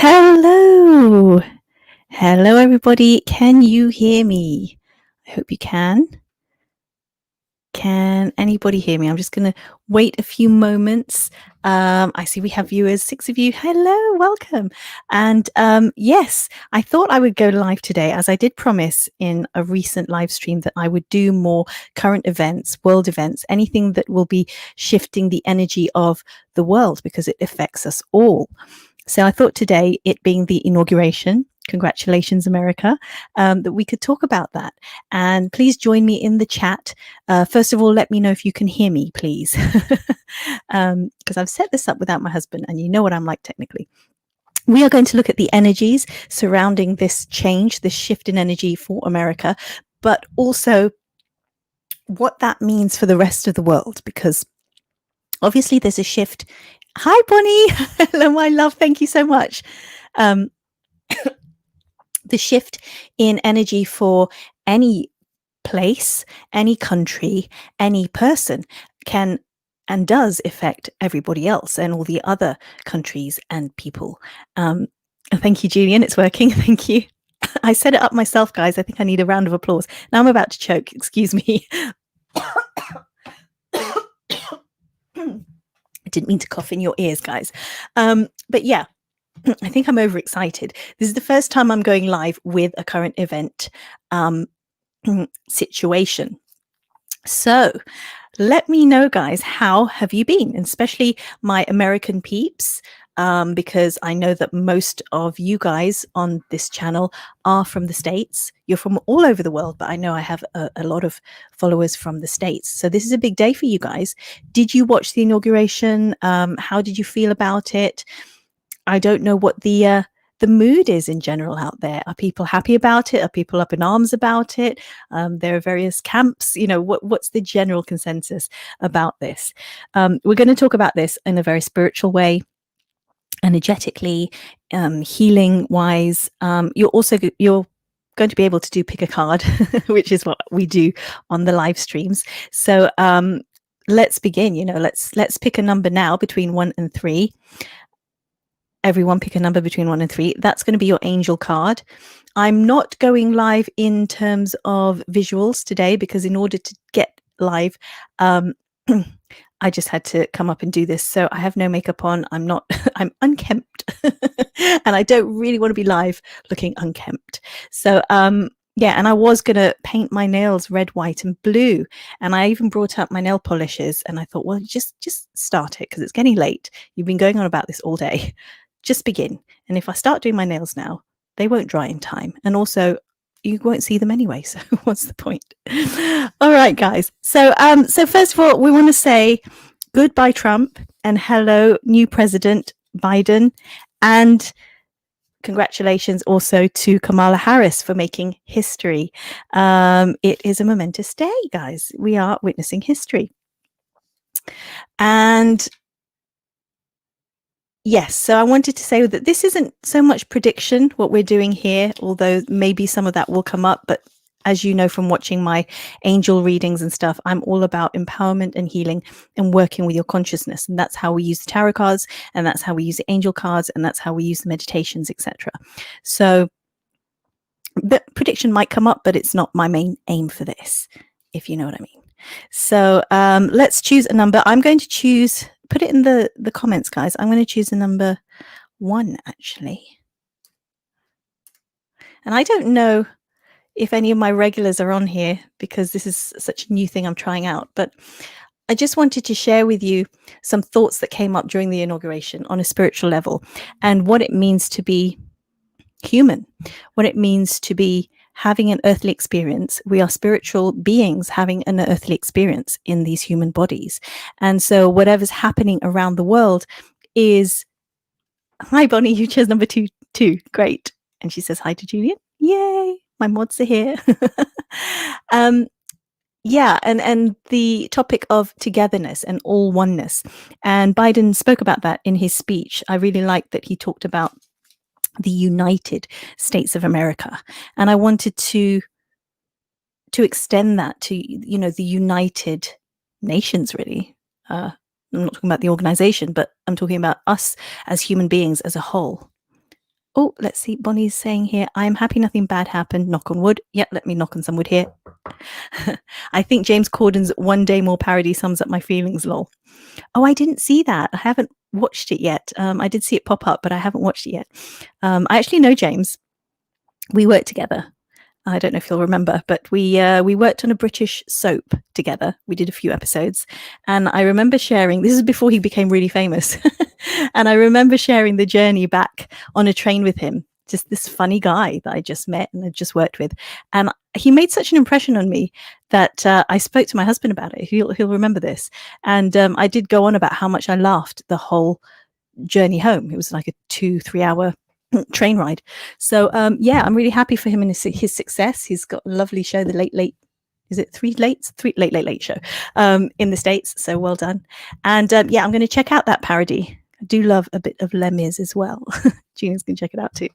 Hello. Hello, everybody. Can you hear me? I hope you can. Can anybody hear me? I'm just going to wait a few moments. I see we have viewers, 6 of you. Hello, welcome. And yes, I thought I would go live today, as I did promise in a recent live stream that I would do more current events, world events, anything that will be shifting the energy of the world because it affects us all. So I thought today, it being the inauguration, congratulations, America, that we could talk about that. And please join me in the chat. First of all, let me know if you can hear me, please, because I've set this up without my husband, and you know what I'm like technically. We are going to look at the energies surrounding this change, this shift in energy for America, but also what that means for the rest of the world, because obviously there's a shift. Hi, Bonnie. Hello, my love. Thank you so much. The shift in energy for any place, any country, any person can and does affect everybody else and all the other countries and people. Thank you, Julian. It's working. Thank you. I set it up myself, guys. I think I need a round of applause. Now I'm about to choke. Excuse me. I didn't mean to cough in your ears, guys. But yeah, I think I'm overexcited. This is the first time I'm going live with a current event situation. So let me know, guys, how have you been? And especially my American peeps, because I know that most of you guys on this channel are from the States. You're from all over the world, but I know I have a lot of followers from the States. So this is a big day for you guys. Did you watch the inauguration? How did you feel about it? I don't know what the mood is in general out there. Are people happy about it? Are people up in arms about it? There are various camps. You know, what's the general consensus about this? We're going to talk about this in a very spiritual way, energetically, healing wise. You're going to be able to do pick a card, which is what we do on the live streams. So let's begin. You know, let's pick a number now between 1 and 3. Everyone pick a number between 1 and 3. That's going to be your angel card. I'm not going live in terms of visuals today because in order to get live, I just had to come up and do this. So I have no makeup on. I'm unkempt and I don't really want to be live looking unkempt. So, yeah, and I was going to paint my nails red, white and blue. And I even brought up my nail polishes and I thought, well, just start it because it's getting late. You've been going on about this all day. Just begin. And if I start doing my nails now, they won't dry in time. And also, you won't see them anyway. So what's the point? All right, guys. So first of all, we want to say goodbye, Trump, and hello, new President Biden. And congratulations also to Kamala Harris for making history. It is a momentous day, guys. We are witnessing history. And yes, so I wanted to say that this isn't so much prediction, what we're doing here, although maybe some of that will come up. But as you know from watching my angel readings and stuff, I'm all about empowerment and healing and working with your consciousness. And that's how we use the tarot cards, and that's how we use the angel cards, and that's how we use the meditations, etc. So the prediction might come up, but it's not my main aim for this, if you know what I mean. So let's choose a number. I'm going to choose... Put it in the comments, guys. I'm going to choose the number 1, actually. And I don't know if any of my regulars are on here because this is such a new thing I'm trying out. But I just wanted to share with you some thoughts that came up during the inauguration on a spiritual level and what it means to be human, what it means to be having an earthly experience. We are spiritual beings having an earthly experience in these human bodies. And so whatever's happening around the world is... Hi, Bonnie, you chose number 2. Great. And she says hi to Julian. Yay, my mods are here. Yeah, and the topic of togetherness and all oneness. And Biden spoke about that in his speech. I really liked that he talked about the United States of America. And I wanted to extend that to, you know, the United Nations, really. I'm not talking about the organization, but I'm talking about us as human beings as a whole. Oh, let's see. Bonnie's saying here, I am happy nothing bad happened. Knock on wood. Yeah, let me knock on some wood here. I think James Corden's One Day More parody sums up my feelings, lol. Oh, I didn't see that. I haven't watched it yet. I did see it pop up, but I haven't watched it yet. I actually know James. We worked together. I don't know if you'll remember, but we worked on a British soap together. We did a few episodes, and I remember sharing. This is before he became really famous, and I remember sharing the journey back on a train with him. Just this funny guy that I just met and had just worked with, and he made such an impression on me that I spoke to my husband about it. He'll remember this, and I did go on about how much I laughed the whole journey home. It was like a 2-3 hour train ride. So yeah, I'm really happy for him and his success. He's got a lovely show, the late is it three late show in the States. So well done. And yeah, I'm going to check out that parody. I do love a bit of Les Mis as well. Gina's going to check it out too.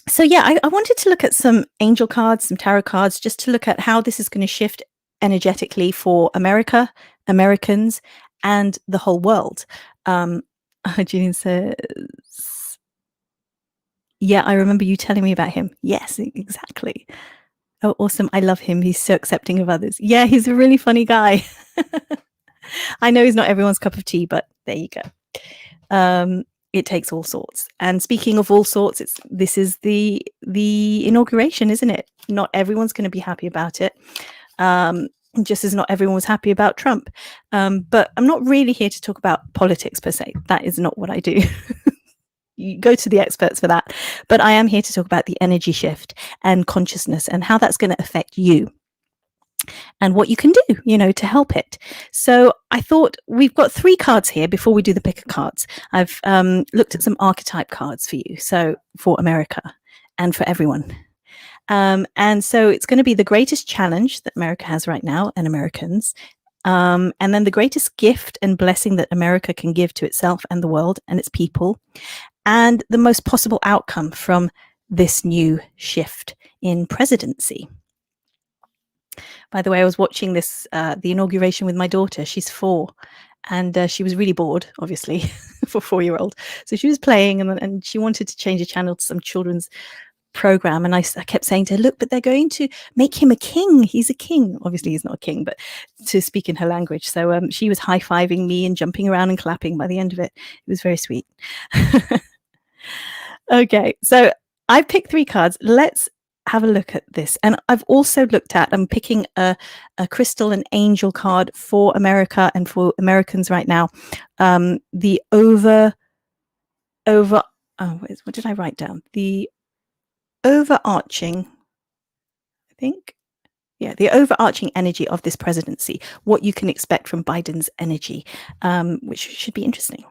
So yeah, I wanted to look at some angel cards, some tarot cards, just to look at how this is going to shift energetically for America, Americans, and the whole world. Julian says, yeah, I remember you telling me about him. Yes, exactly. Oh, awesome. I love him. He's so accepting of others. Yeah, he's a really funny guy. I know he's not everyone's cup of tea, but there you go. It takes all sorts. And speaking of all sorts, this is the inauguration, isn't it? Not everyone's going to be happy about it. Just as not everyone was happy about Trump. But I'm not really here to talk about politics per se. That is not what I do. You go to the experts for that. But I am here to talk about the energy shift and consciousness and how that's going to affect you and what you can do, to help it. So I thought we've got 3 cards here before we do the picker cards. I've looked at some archetype cards for you. So for America and for everyone. And so it's going to be the greatest challenge that America has right now and Americans. And then the greatest gift and blessing that America can give to itself and the world and its people. And the most possible outcome from this new shift in presidency. By the way, I was watching the inauguration with my daughter. She's 4. And she was really bored, obviously, for a 4-year-old. So she was playing and she wanted to change the channel to some children's program, and I kept saying to her, look, but they're going to make him a king. He's a king. Obviously he's not a king, but to speak in her language. So she was high-fiving me and jumping around and clapping by the end of it. It was very sweet. Okay, so I picked 3 cards. Let's have a look at this. And I've also I'm picking a crystal and angel card for America and for Americans right now. The what did I write down? The overarching, I think, yeah, the overarching energy of this presidency, what you can expect from Biden's energy, which should be interesting.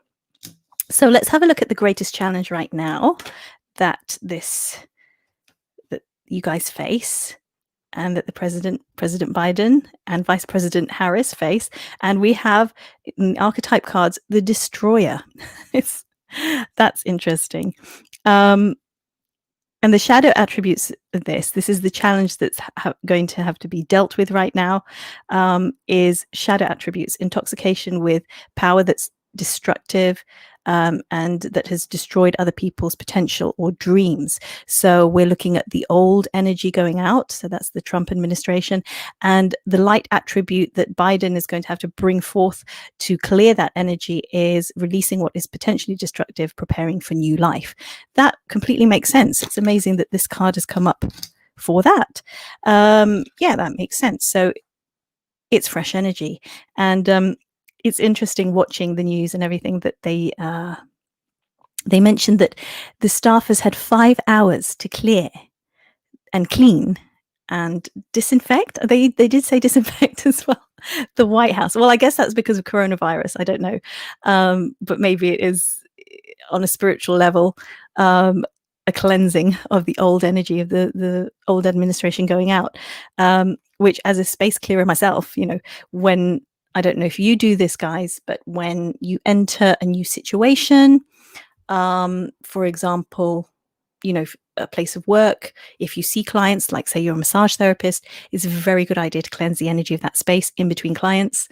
So let's have a look at the greatest challenge right now that you guys face, and that the President Biden and Vice President Harris face. And we have in archetype cards, the Destroyer. That's interesting. And the shadow attributes of this is the challenge that's going to have to be dealt with right now, is shadow attributes, intoxication with power that's destructive, and that has destroyed other people's potential or dreams. So we're looking at the old energy going out. So that's the Trump administration, and the light attribute that Biden is going to have to bring forth to clear that energy is releasing what is potentially destructive, preparing for new life. That completely makes sense. It's amazing that this card has come up for that. Yeah, that makes sense. So it's fresh energy. And it's interesting watching the news and everything that they mentioned that the staff has had 5 hours to clear and clean and disinfect. They did say disinfect as well, the White House. Well, I guess that's because of coronavirus. I don't know. But maybe it is on a spiritual level, a cleansing of the old energy of the old administration going out, which, as a space clearer myself, when, I don't know if you do this, guys, but when you enter a new situation, for example, a place of work, if you see clients, like say you're a massage therapist, it's a very good idea to cleanse the energy of that space in between clients.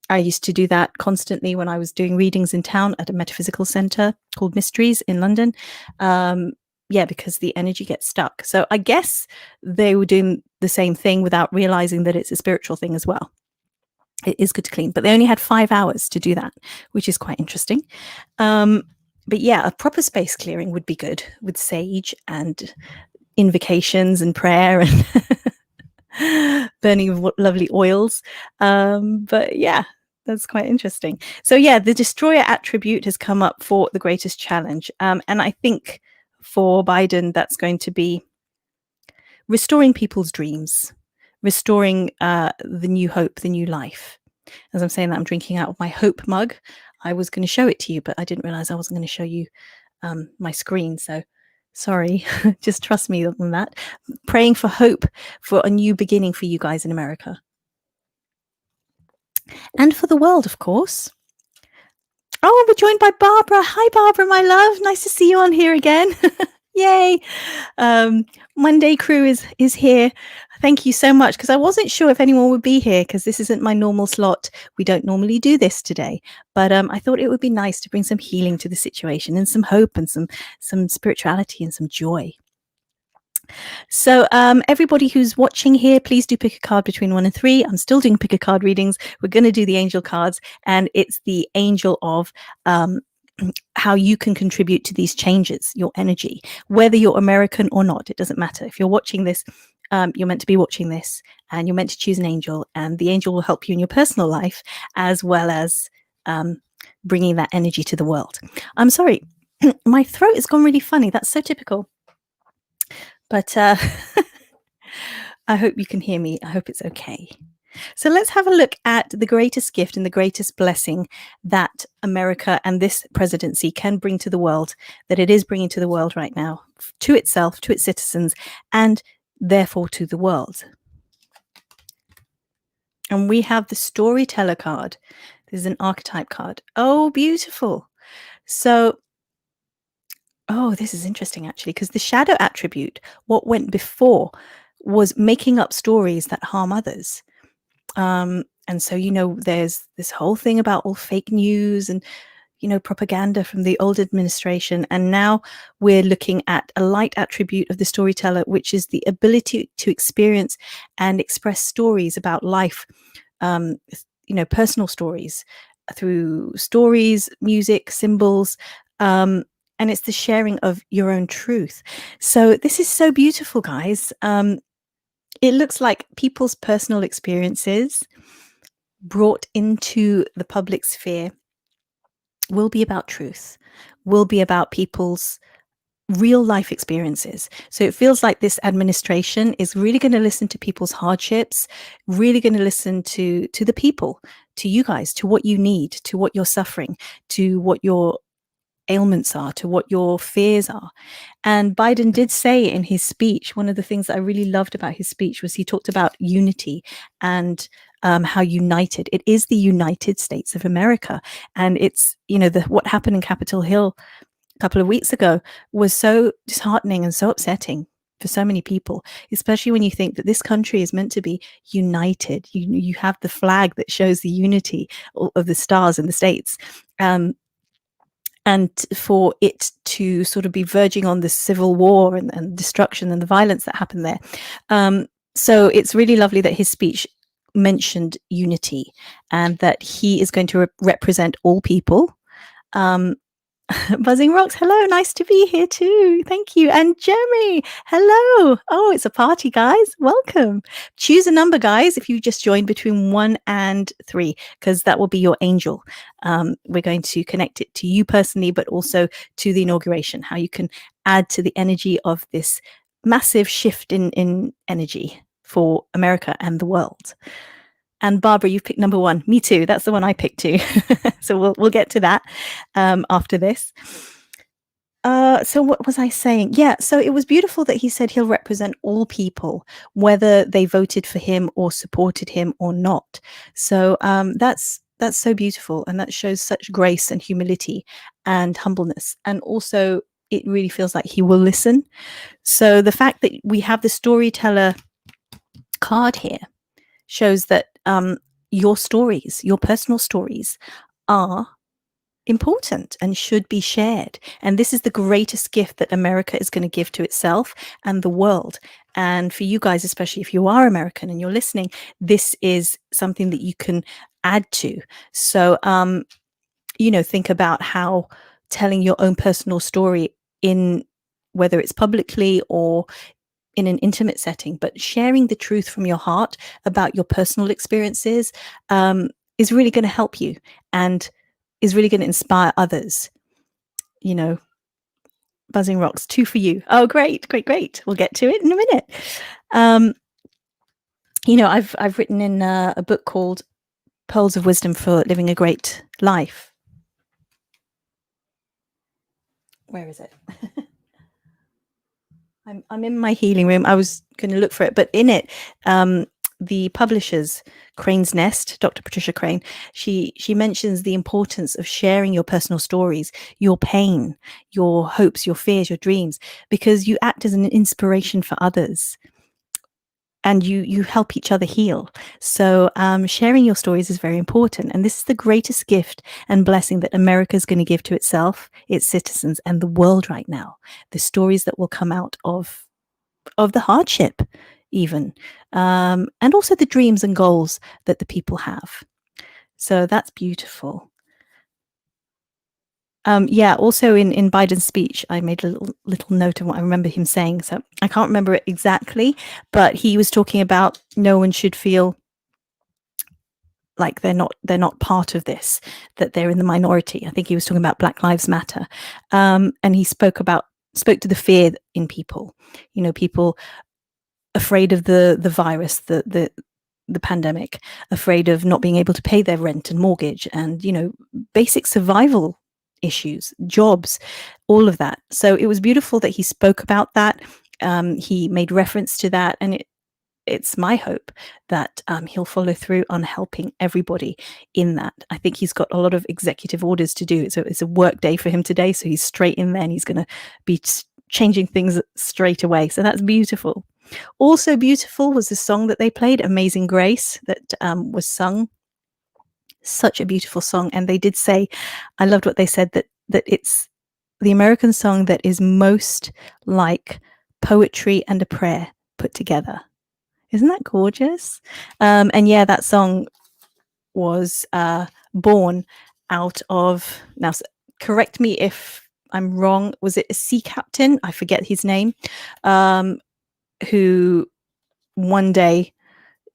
I used to do that constantly when I was doing readings in town at a metaphysical center called Mysteries in London. Yeah, because the energy gets stuck. So I guess they were doing the same thing without realizing that it's a spiritual thing as well. It is good to clean, but they only had 5 hours to do that, which is quite interesting. But yeah, a proper space clearing would be good with sage and invocations and prayer and burning of lovely oils. But yeah, that's quite interesting. So yeah, the destroyer attribute has come up for the greatest challenge. And I think for Biden, that's going to be restoring people's dreams, restoring the new hope, the new life. As I'm saying that, I'm drinking out of my hope mug. I was going to show it to you, but I didn't realize I wasn't going to show you my screen. So sorry, just trust me on that. Praying for hope for a new beginning for you guys in America. And for the world, of course. Oh, we're joined by Barbara. Hi, Barbara, my love. Nice to see you on here again. Yay. Monday crew is here. Thank you so much, because I wasn't sure if anyone would be here, because this isn't my normal slot. We don't normally do this today, but I thought it would be nice to bring some healing to the situation and some hope and some spirituality and some joy. So everybody who's watching here, please do pick a card between 1 and 3. I'm still doing pick a card readings. We're going to do the angel cards, and it's the angel of how you can contribute to these changes, your energy, whether you're American or not. It doesn't matter. If you're watching this, you're meant to be watching this, and you're meant to choose an angel, and the angel will help you in your personal life as well as bringing that energy to the world. I'm sorry, my throat has gone really funny. That's so typical. But I hope you can hear me. I hope it's okay. So let's have a look at the greatest gift and the greatest blessing that America and this presidency can bring to the world, that it is bringing to the world right now, to itself, to its citizens, and therefore to the world. And we have the storyteller card. This is an archetype card. Oh, beautiful. So this is interesting, actually, because the shadow attribute, what went before, was making up stories that harm others. And so, there's this whole thing about all fake news and, propaganda from the old administration. And now we're looking at a light attribute of the storyteller, which is the ability to experience and express stories about life, personal stories through stories, music, symbols, and it's the sharing of your own truth. So this is so beautiful, guys. It looks like people's personal experiences brought into the public sphere will be about truth, will be about people's real life experiences. So it feels like this administration is really going to listen to people's hardships, really going to listen to the people, to you guys, to what you need, to what you're suffering, to what your ailments are, to what your fears are. And Biden did say in his speech, one of the things that I really loved about his speech was he talked about unity and how united it is, the United States of America. And it's, what happened in Capitol Hill a couple of weeks ago was so disheartening and so upsetting for so many people, especially when you think that this country is meant to be united. You have the flag that shows the unity of the stars in the states. And for it to sort of be verging on the civil war and destruction and the violence that happened there. So it's really lovely that his speech mentioned unity and that he is going to represent all people. Buzzing Rocks, hello, nice to be here too. Thank you. And Jeremy, hello. Oh, it's a party, guys. Welcome. Choose a number, guys, if you just joined between 1 and 3, because that will be your angel. We're going to connect it to you personally, but also to the inauguration, how you can add to the energy of this massive shift in energy for America and the world. And Barbara, you've picked number 1. Me too. That's the one I picked too. So we'll get to that after this. So what was I saying? Yeah, so it was beautiful that he said he'll represent all people, whether they voted for him or supported him or not. So that's so beautiful, and that shows such grace and humility and humbleness. And also, it really feels like he will listen. So the fact that we have the storyteller card here shows that your stories, your personal stories, are important and should be shared. And this is the greatest gift that America is going to give to itself and the world. And for you guys, especially if you are American and you're listening, this is something that you can add to. So, think about how telling your own personal story, in whether it's publicly or in an intimate setting, but sharing the truth from your heart about your personal experiences, is really going to help you and is really going to inspire others. You know, Buzzing Rocks, 2 for you. Oh, great, great, great. We'll get to it in a minute. I've written in a book called Pearls of Wisdom for Living a Great Life. Where is it? I'm in my healing room. I was going to look for it, but in it, the publishers, Crane's Nest, Dr. Patricia Crane, she mentions the importance of sharing your personal stories, your pain, your hopes, your fears, your dreams, because you act as an inspiration for others. And you help each other heal. So sharing your stories is very important. And this is the greatest gift and blessing that America is going to give to itself, its citizens, and the world right now. The stories that will come out of the hardship, even, and also the dreams and goals that the people have. So that's beautiful. Also in Biden's speech, I made a little note of what I remember him saying. So I can't remember it exactly, but he was talking about no one should feel like they're not part of this, that they're in the minority. I think he was talking about Black Lives Matter, and he spoke to the fear in people. People afraid of the virus, the pandemic, afraid of not being able to pay their rent and mortgage, and basic survival issues, jobs, all of that. So it was beautiful that he spoke about that. He made reference to that, and it's my hope that he'll follow through on helping everybody in that. I think he's got a lot of executive orders to do. So it's a work day for him today. So he's straight in there and he's going to be changing things straight away. So that's beautiful. Also beautiful was the song that they played, Amazing Grace, that was sung. Such a beautiful song. And they did say, I loved what they said, that it's the American song that is most like poetry and a prayer put together. Isn't that gorgeous? And yeah, that song was born out of, now correct me if I'm wrong, was it a sea captain? I forget his name, who one day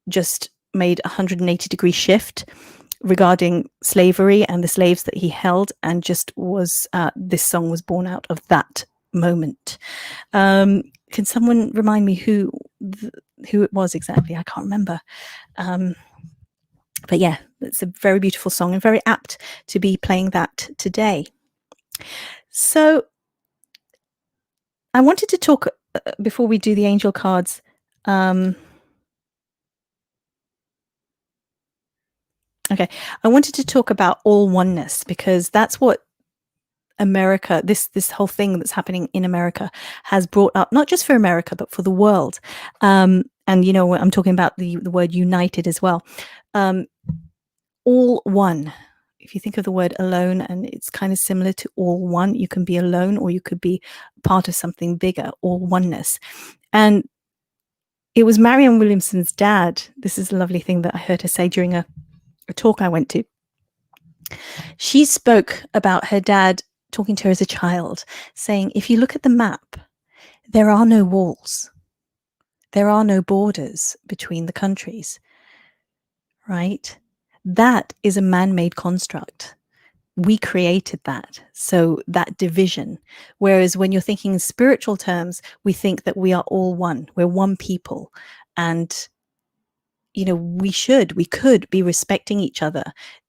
just made a 180-degree shift regarding slavery and the slaves that he held, and just was this song was born out of that moment. Can someone remind me who it was exactly? I can't remember. But yeah, it's a very beautiful song and very apt to be playing that today. So I wanted to talk, before we do the angel cards, okay, I wanted to talk about all oneness, because that's what America, this whole thing that's happening in America, has brought up, not just for America, but for the world. And I'm talking about the word united as well. All one. If you think of the word alone, and it's kind of similar to all one, you can be alone or you could be part of something bigger, all oneness. And it was Marianne Williamson's dad. This is a lovely thing that I heard her say during a talk I went to. She spoke about her dad talking to her as a child, saying, if you look at the map, there are no walls. There are no borders between the countries, right? That is a man-made construct. We created that. So that division. Whereas when you're thinking in spiritual terms, we think that we are all one. We're one people. And we could be respecting each other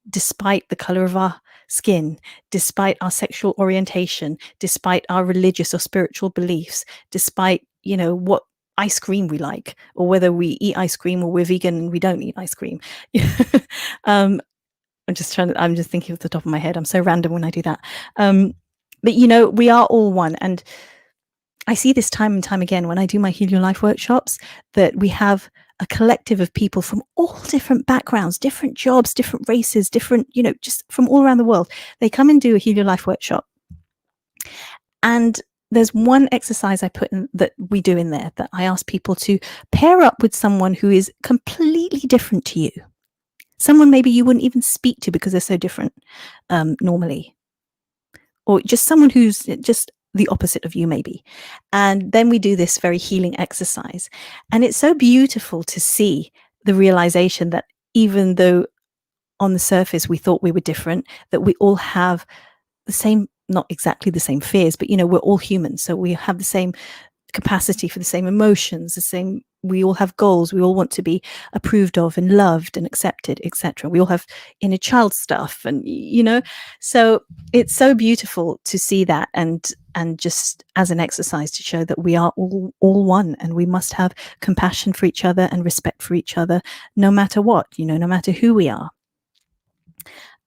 despite the color of our skin, despite our sexual orientation, despite our religious or spiritual beliefs, despite, what ice cream we like, or whether we eat ice cream or we're vegan and we don't eat ice cream. I'm just thinking off the top of my head. I'm so random when I do that. But we are all one. And I see this time and time again when I do my Heal Your Life workshops, that we have a collective of people from all different backgrounds, different jobs, different races, different, just from all around the world. They come and do a Heal Your Life workshop. And there's one exercise I put in that we do in there that I ask people to pair up with someone who is completely different to you. Someone maybe you wouldn't even speak to because they're so different normally. Or just someone who's just the opposite of you maybe. And then we do this very healing exercise. And it's so beautiful to see the realization that even though on the surface we thought we were different, that we all have the same, not exactly the same fears, but we're all humans. So we have the same capacity for the same emotions, we all have goals, we all want to be approved of and loved and accepted, etc. We all have inner child stuff, and so it's so beautiful to see that, and just as an exercise to show that we are all one, and we must have compassion for each other and respect for each other, no matter what, no matter who we are.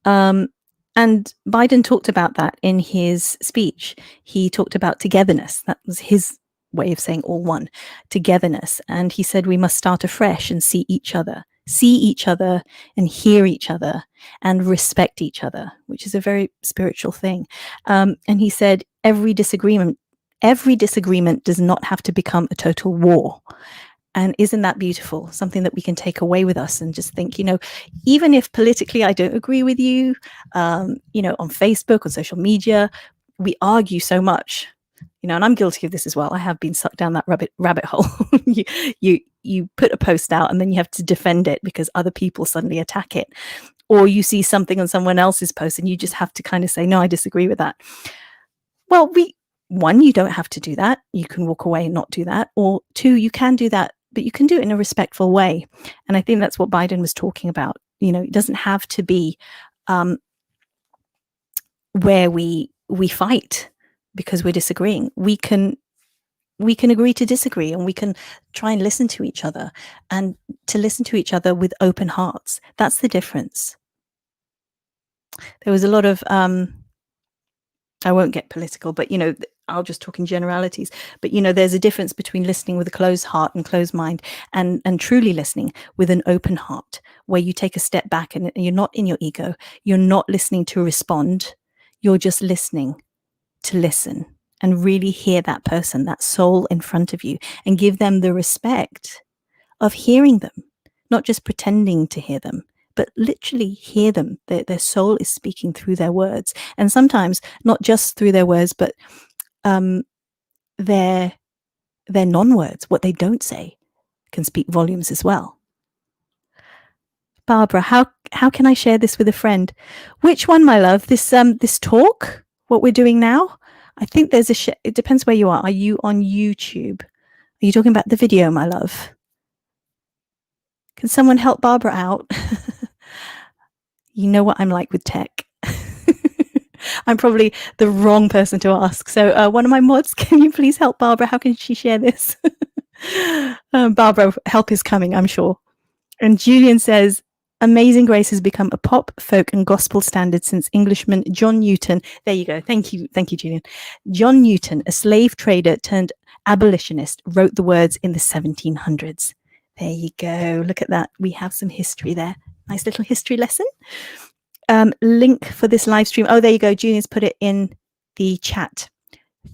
And Biden talked about that in his speech. He talked about togetherness. That was his way of saying all one, togetherness. And he said we must start afresh and see each other and hear each other and respect each other, which is a very spiritual thing. And he said every disagreement does not have to become a total war. And isn't that beautiful? Something that we can take away with us and just think, even if politically I don't agree with you, on Facebook, on social media, we argue so much, and I'm guilty of this as well. I have been sucked down that rabbit hole. you put a post out and then you have to defend it because other people suddenly attack it. Or you see something on someone else's post and you just have to kind of say, no, I disagree with that. Well, one, you don't have to do that. You can walk away and not do that. Or two, you can do that, but you can do it in a respectful way. And I think that's what Biden was talking about. It doesn't have to be where we fight because we're disagreeing. We can agree to disagree, and we can try and listen to each other, and to listen to each other with open hearts. That's the difference. There was a lot of I won't get political, but I'll just talk in generalities. But there's a difference between listening with a closed heart and closed mind, and truly listening with an open heart, where you take a step back and you're not in your ego. You're not listening to respond. You're just listening to listen and really hear that person, that soul in front of you, and give them the respect of hearing them, not just pretending to hear them, but literally hear them. Their soul is speaking through their words. And sometimes not just through their words, but their non-words, what they don't say, can speak volumes as well. Barbara, how can I share this with a friend? Which one, my love? This talk, what we're doing now? I think there's it depends where you are. Are you on YouTube? Are you talking about the video, my love? Can someone help Barbara out? You know what I'm like with tech. I'm probably the wrong person to ask. So one of my mods, can you please help Barbara? How can she share this? Barbara, help is coming, I'm sure. And Julian says, Amazing Grace has become a pop, folk, and gospel standard since Englishman John Newton. There you go. Thank you, Julian. John Newton, a slave trader turned abolitionist, wrote the words in the 1700s. There you go. Look at that. We have some history there. Nice little history lesson. Link for this live stream. Oh, there you go. Julian's put it in the chat.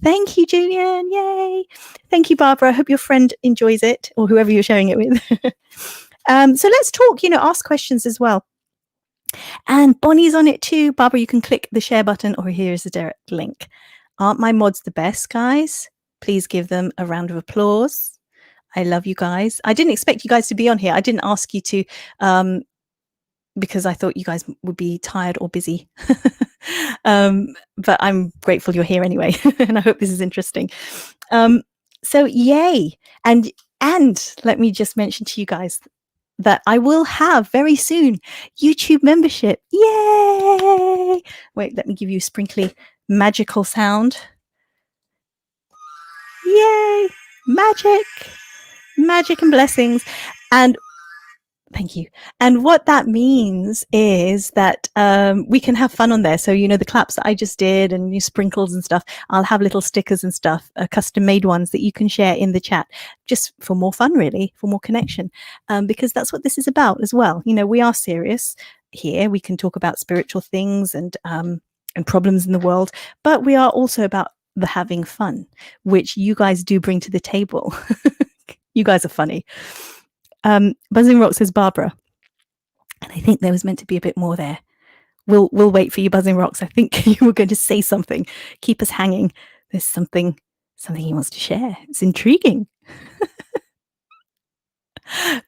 Thank you, Julian. Yay. Thank you, Barbara. I hope your friend enjoys it, or whoever you're sharing it with. So let's talk, ask questions as well. And Bonnie's on it too. Barbara, you can click the share button, or here's the direct link. Aren't my mods the best, guys? Please give them a round of applause. I love you guys. I didn't expect you guys to be on here. I didn't ask you to, because I thought you guys would be tired or busy. But I'm grateful you're here anyway. And I hope this is interesting. So yay. And let me just mention to you guys that I will have very soon YouTube membership. Yay! Wait, let me give you a sprinkly magical sound. Yay! Magic and blessings. And Thank you. And what that means is that we can have fun on there. So, you know, the claps that I just did and your sprinkles and stuff, I'll have little stickers and stuff, custom made ones that you can share in the chat just for more fun, really, for more connection, because that's what this is about as well. You know, we are serious here. We can talk about spiritual things and problems in the world, but we are also about the having fun, which you guys do bring to the table. You guys are funny. Buzzing Rock says Barbara, and I think there was meant to be a bit more there. We'll wait for you, Buzzing Rocks. I think you were going to say something. Keep us hanging. There's something he wants to share. It's intriguing.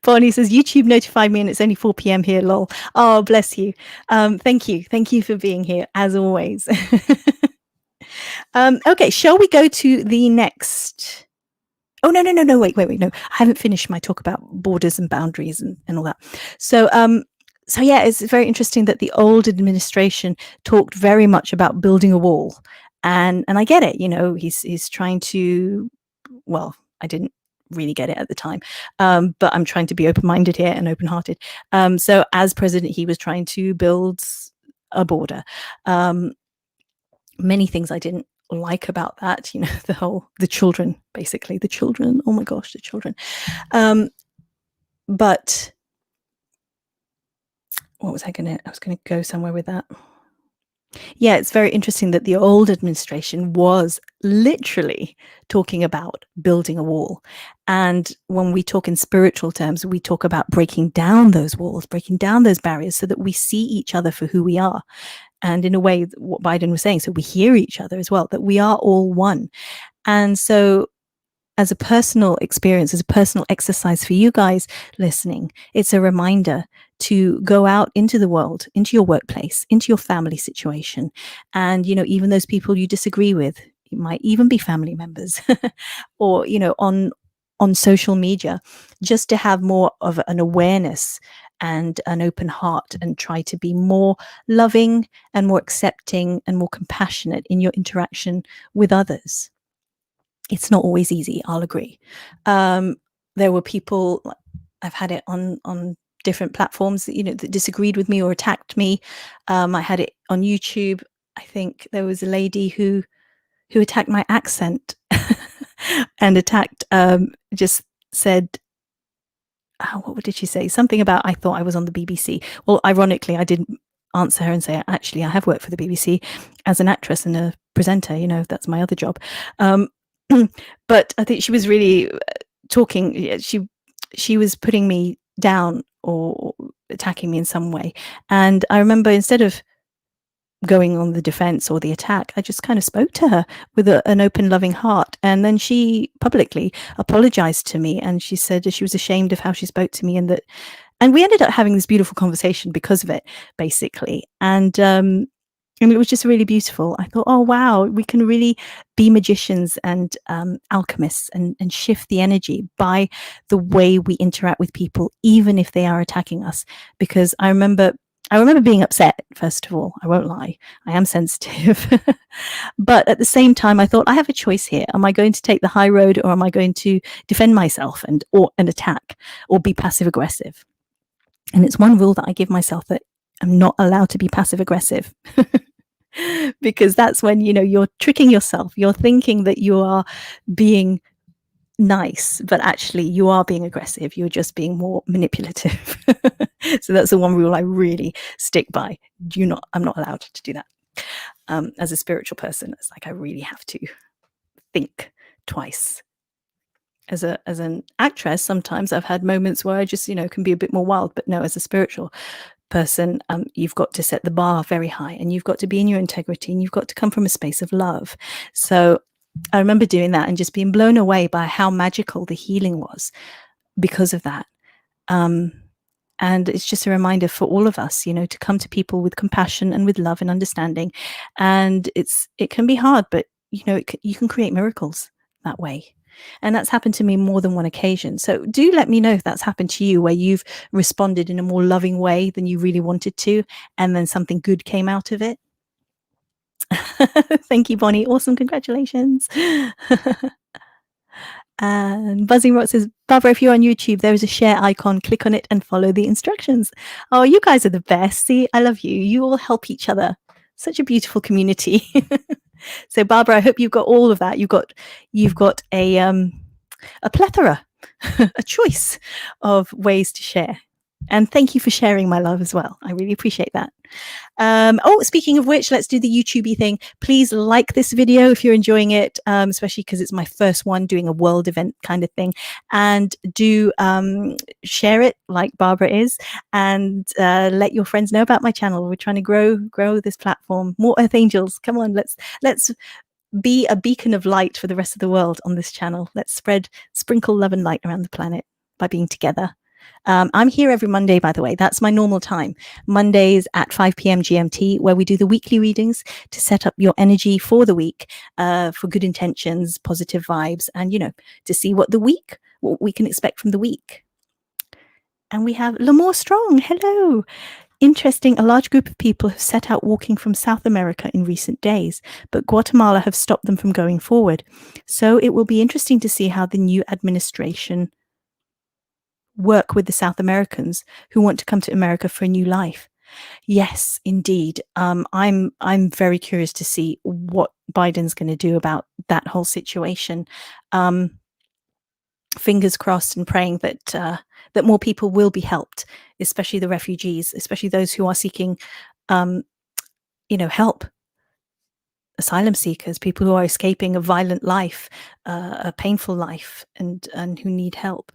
Bonnie says YouTube notified me and it's only 4 p.m. here. Lol. Oh, bless you. Thank you for being here as always. Okay, shall we go to the next? Oh, no, wait, no. I haven't finished my talk about borders and boundaries and all that. So, yeah, it's very interesting that the old administration talked very much about building a wall. And I get it, you know, he's trying to, well, I didn't really get it at the time, but I'm trying to be open-minded here and open-hearted. So as president, he was trying to build a border. Many things I didn't like about that, you know, the children, basically the children, oh my gosh, the children. But what was I was gonna go somewhere with that. Yeah, it's very interesting that the old administration was literally talking about building a wall. And when we talk in spiritual terms, we talk about breaking down those walls, breaking down those barriers so that we see each other for who we are. And in a way, what Biden was saying, so we hear each other as well, that we are all one. And so as a personal experience, as a personal exercise for you guys listening, it's a reminder to go out into the world, into your workplace, into your family situation. And, you know, even those people you disagree with, it might even be family members or, you know, on social media, just to have more of an awareness and an open heart and try to be more loving and more accepting and more compassionate in your interaction with others. It's not always easy, I'll agree. There were people, I've had it on different platforms that, you know, that disagreed with me or attacked me. I had it on YouTube. I think there was a lady who attacked my accent and attacked, just said, what did she say? Something about I thought I was on the BBC. Well, ironically, I didn't answer her and say, actually, I have worked for the BBC as an actress and a presenter. You know, that's my other job. But I think she was really talking. She was putting me down or attacking me in some way. And I remember instead of going on the defense or the attack, I just kind of spoke to her with an open, loving heart. And then she publicly apologized to me. And she said she was ashamed of how she spoke to me and we ended up having this beautiful conversation because of it, basically. And it was just really beautiful. I thought, oh, wow, we can really be magicians and alchemists and shift the energy by the way we interact with people, even if they are attacking us. Because I remember being upset, first of all. I won't lie. I am sensitive. But at the same time, I thought, I have a choice here. Am I going to take the high road or am I going to defend myself and attack or be passive aggressive? And it's one rule that I give myself, that I'm not allowed to be passive aggressive. Because that's when, you know, you're tricking yourself. You're thinking that you are being nice, but actually you are being aggressive. You're just being more manipulative. So that's the one rule I really stick by. I'm not allowed to do that. As a spiritual person, it's like I really have to think twice. As an actress, sometimes I've had moments where I just, you know, can be a bit more wild, but no, as a spiritual person, you've got to set the bar very high and you've got to be in your integrity and you've got to come from a space of love. So I remember doing that and just being blown away by how magical the healing was because of that. And it's just a reminder for all of us, you know, to come to people with compassion and with love and understanding. And it can be hard, but you know, you can create miracles that way. And that's happened to me more than one occasion. So do let me know if that's happened to you, where you've responded in a more loving way than you really wanted to, and then something good came out of it. Thank you, Bonnie. Awesome. Congratulations. And Buzzing Rock says, Barbara, if you're on YouTube, there is a share icon. Click on it and follow the instructions. Oh, you guys are the best. See, I love you. You all help each other. Such a beautiful community. So, Barbara, I hope you've got all of that. You've got a plethora, a choice of ways to share. And thank you for sharing my love as well. I really appreciate that. Oh, speaking of which, let's do the YouTubey thing. Please like this video if you're enjoying it, especially because it's my first one doing a world event kind of thing. And do share it like Barbara is, and let your friends know about my channel. We're trying to grow this platform. More Earth Angels. Come on, let's be a beacon of light for the rest of the world on this channel. Let's sprinkle love and light around the planet by being together. I'm here every Monday, by the way. That's my normal time. Mondays at 5 p.m. GMT, where we do the weekly readings to set up your energy for the week, for good intentions, positive vibes, and, to see what we can expect from the week. And we have Lamore Strong. Hello. Interesting, a large group of people have set out walking from South America in recent days, but Guatemala have stopped them from going forward. So it will be interesting to see how the new administration work with the South Americans who want to come to America for a new life. Yes, indeed. I'm very curious to see what Biden's going to do about that whole situation. Fingers crossed and praying that that more people will be helped, especially the refugees, especially those who are seeking, help. Asylum seekers, people who are escaping a violent life, a painful life, and who need help.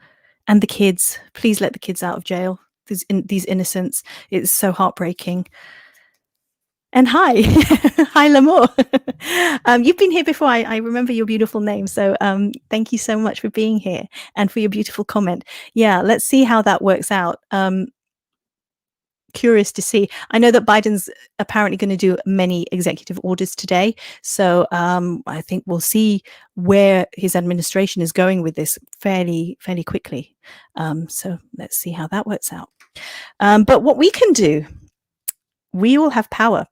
And the kids, please let the kids out of jail. These innocents. It's so heartbreaking. And hi, hi, Lamour. You've been here before. I remember your beautiful name. So thank you so much for being here and for your beautiful comment. Yeah, let's see how that works out. Curious to see. I know that Biden's apparently going to do many executive orders today. So I think we'll see where his administration is going with this fairly quickly. So let's see how that works out. But what we can do, we will have power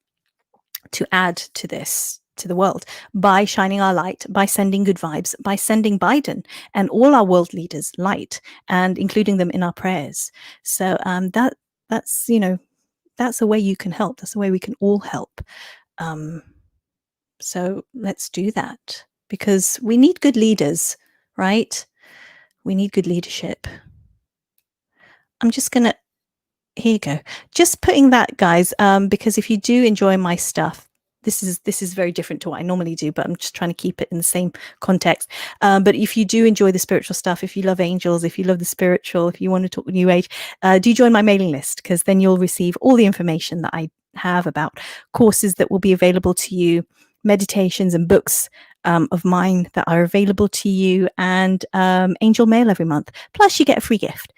to add to this, to the world, by shining our light, by sending good vibes, by sending Biden and all our world leaders light, and including them in our prayers. So that's that's a way you can help. That's a way we can all help. So let's do that, because we need good leaders, right? We need good leadership. I'm just gonna, here you go. Just putting that, guys, because if you do enjoy my stuff, this is very different to what I normally do, but I'm just trying to keep it in the same context. But if you do enjoy the spiritual stuff, if you love angels, if you love the spiritual, if you want to talk New Age, do join my mailing list, because then you'll receive all the information that I have about courses that will be available to you, meditations and books of mine that are available to you, and angel mail every month. Plus, you get a free gift,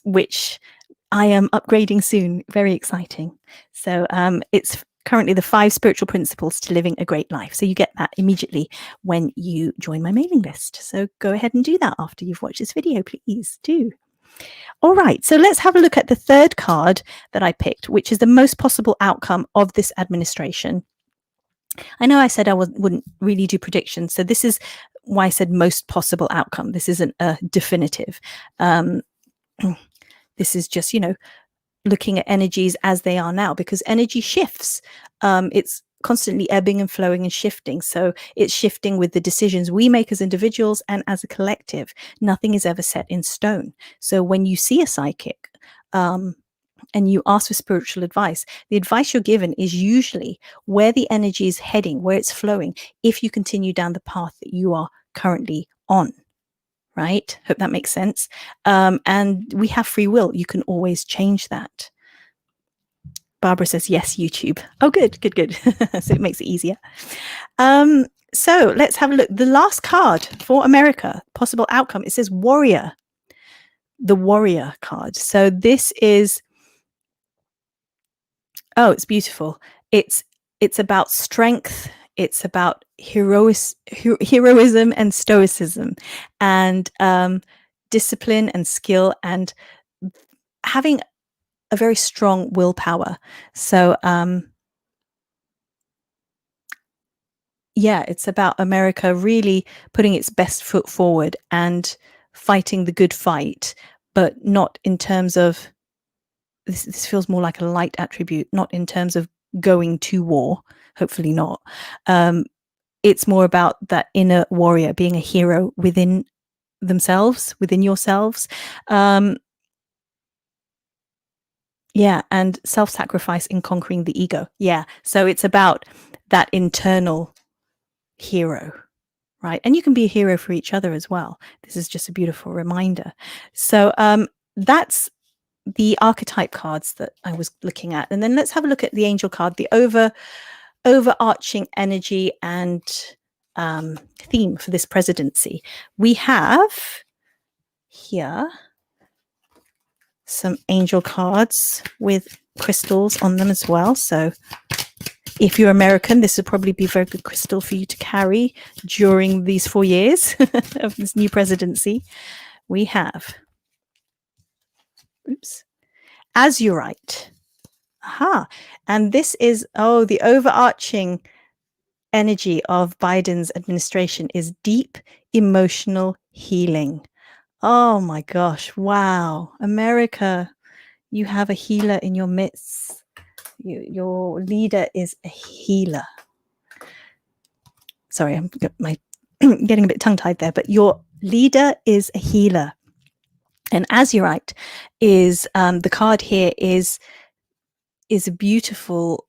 which I am upgrading soon. Very exciting. So it's currently the 5 spiritual principles to living a great life. So you get that immediately when you join my mailing list. So go ahead and do that after you've watched this video, please do. All right, so let's have a look at the third card that I picked, which is the most possible outcome of this administration. I know I said I wouldn't really do predictions, so this is why I said most possible outcome. This isn't a definitive. This is just, looking at energies as they are now, because energy shifts. It's constantly ebbing and flowing and shifting. So it's shifting with the decisions we make as individuals and as a collective. Nothing is ever set in stone. So when you see a psychic, and you ask for spiritual advice, the advice you're given is usually where the energy is heading, where it's flowing, if you continue down the path that you are currently on. Right? Hope that makes sense. And we have free will. You can always change that. Barbara says, yes, YouTube. Oh, good. So it makes it easier. So let's have a look. The last card for America, possible outcome, it says warrior. The warrior card. So this is, oh, it's beautiful. It's about strength. It's about heroism and stoicism, and discipline and skill, and having a very strong willpower. So yeah, it's about America really putting its best foot forward and fighting the good fight, but not in terms of this feels more like a light attribute, not in terms of going to war, hopefully not. Um, it's more about that inner warrior being a hero within themselves, within yourselves. Um, yeah, and self-sacrifice in conquering the ego. Yeah, so it's about that internal hero, right? And you can be a hero for each other as well. This is just a beautiful reminder. So that's the archetype cards that I was looking at. And then let's have a look at the angel card, the overarching energy and theme for this presidency. We have here some angel cards with crystals on them as well. So if you're American, this would probably be a very good crystal for you to carry during these 4 years of this new presidency. We have, oops, azurite. Aha. And this is, oh, the overarching energy of Biden's administration is deep emotional healing. Oh my gosh. Wow. America, you have a healer in your midst. Your leader is a healer. Sorry, I'm getting a bit tongue-tied there, but your leader is a healer. And azurite is the card here is a beautiful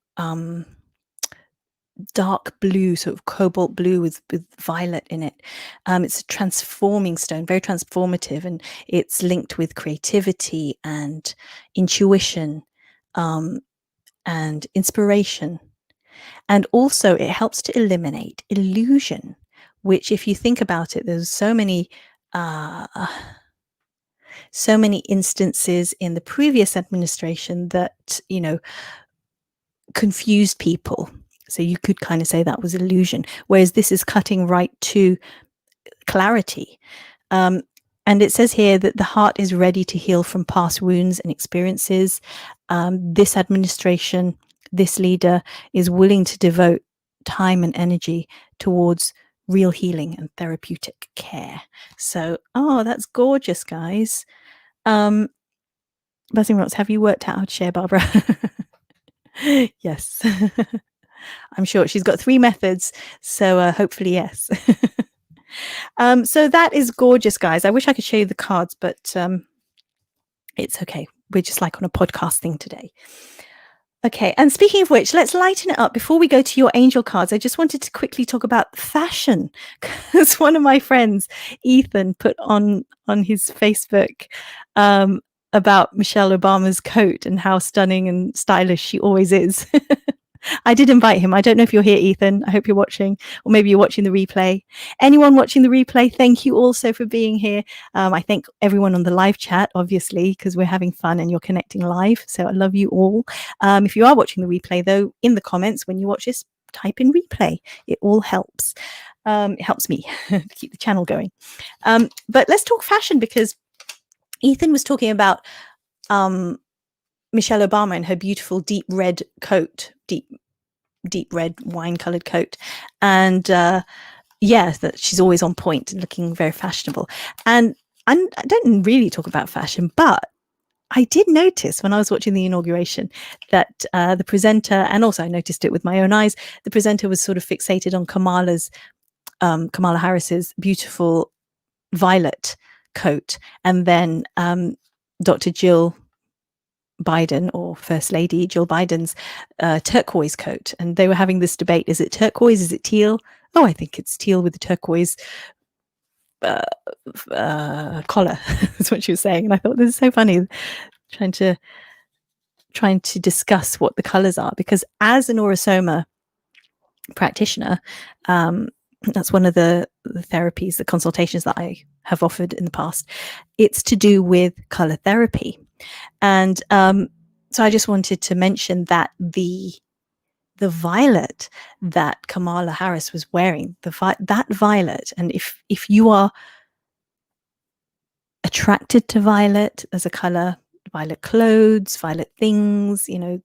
dark blue, sort of cobalt blue with violet in it. It's a transforming stone, very transformative, and it's linked with creativity and intuition and inspiration. And also it helps to eliminate illusion, which if you think about it, there's so many instances in the previous administration that, you know, confused people. So you could kind of say that was illusion, whereas this is cutting right to clarity. And it says here that the heart is ready to heal from past wounds and experiences. This administration, this leader is willing to devote time and energy towards real healing and therapeutic care. So, oh, that's gorgeous, guys. Buzzing Rocks, have you worked out how to share, Barbara? Yes. I'm sure she's got 3 methods, so hopefully yes. So that is gorgeous, guys. I wish I could show you the cards, but it's okay. We're just like on a podcast thing today. Okay, and speaking of which, let's lighten it up. Before we go to your angel cards, I just wanted to quickly talk about fashion, because one of my friends, Ethan, put on his Facebook about Michelle Obama's coat and how stunning and stylish she always is. I did invite him. I don't know if you're here, Ethan. I hope you're watching, or maybe you're watching the replay. Anyone watching the replay, thank you also for being here. I thank everyone on the live chat, obviously, because we're having fun and you're connecting live. So I love you all. If you are watching the replay, though, in the comments, when you watch this, type in replay. It all helps. It helps me to keep the channel going. But let's talk fashion, because Ethan was talking about Michelle Obama and her beautiful deep red coat, deep red wine colored coat. And yes, that she's always on point and looking very fashionable. And I don't really talk about fashion, but I did notice when I was watching the inauguration that the presenter, and also I noticed it with my own eyes, the presenter was sort of fixated on Kamala Harris's beautiful violet coat, and then Dr. Jill Biden, or First Lady Jill Biden's turquoise coat. And they were having this debate. Is it turquoise? Is it teal? Oh, I think it's teal with the turquoise collar. That's what she was saying. And I thought, this is so funny, trying to discuss what the colors are, because as an Aurosoma practitioner, that's one of the therapies, the consultations that I have offered in the past. It's to do with color therapy. And so I just wanted to mention that the violet that Kamala Harris was wearing, that violet, and if you are attracted to violet as a color, violet clothes, violet things, you know,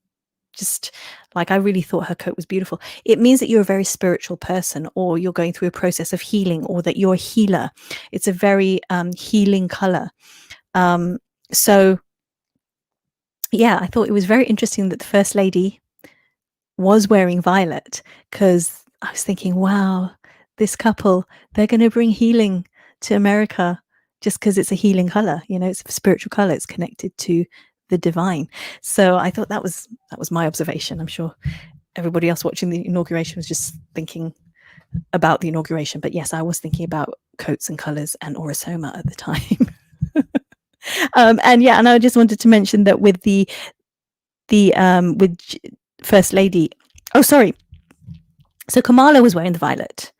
just like, I really thought her coat was beautiful. It means that you're a very spiritual person, or you're going through a process of healing, or that you're a healer. It's a very healing color. So yeah, I thought it was very interesting that the First Lady was wearing violet, because I was thinking, wow, this couple, they're going to bring healing to America just because it's a healing color. You know, it's a spiritual color. It's connected to the divine. So I thought that was my observation. I'm sure everybody else watching the inauguration was just thinking about the inauguration. But yes, I was thinking about coats and colors and Orosoma at the time. And I just wanted to mention that with the with First Lady. Oh, sorry. So Kamala was wearing the violet,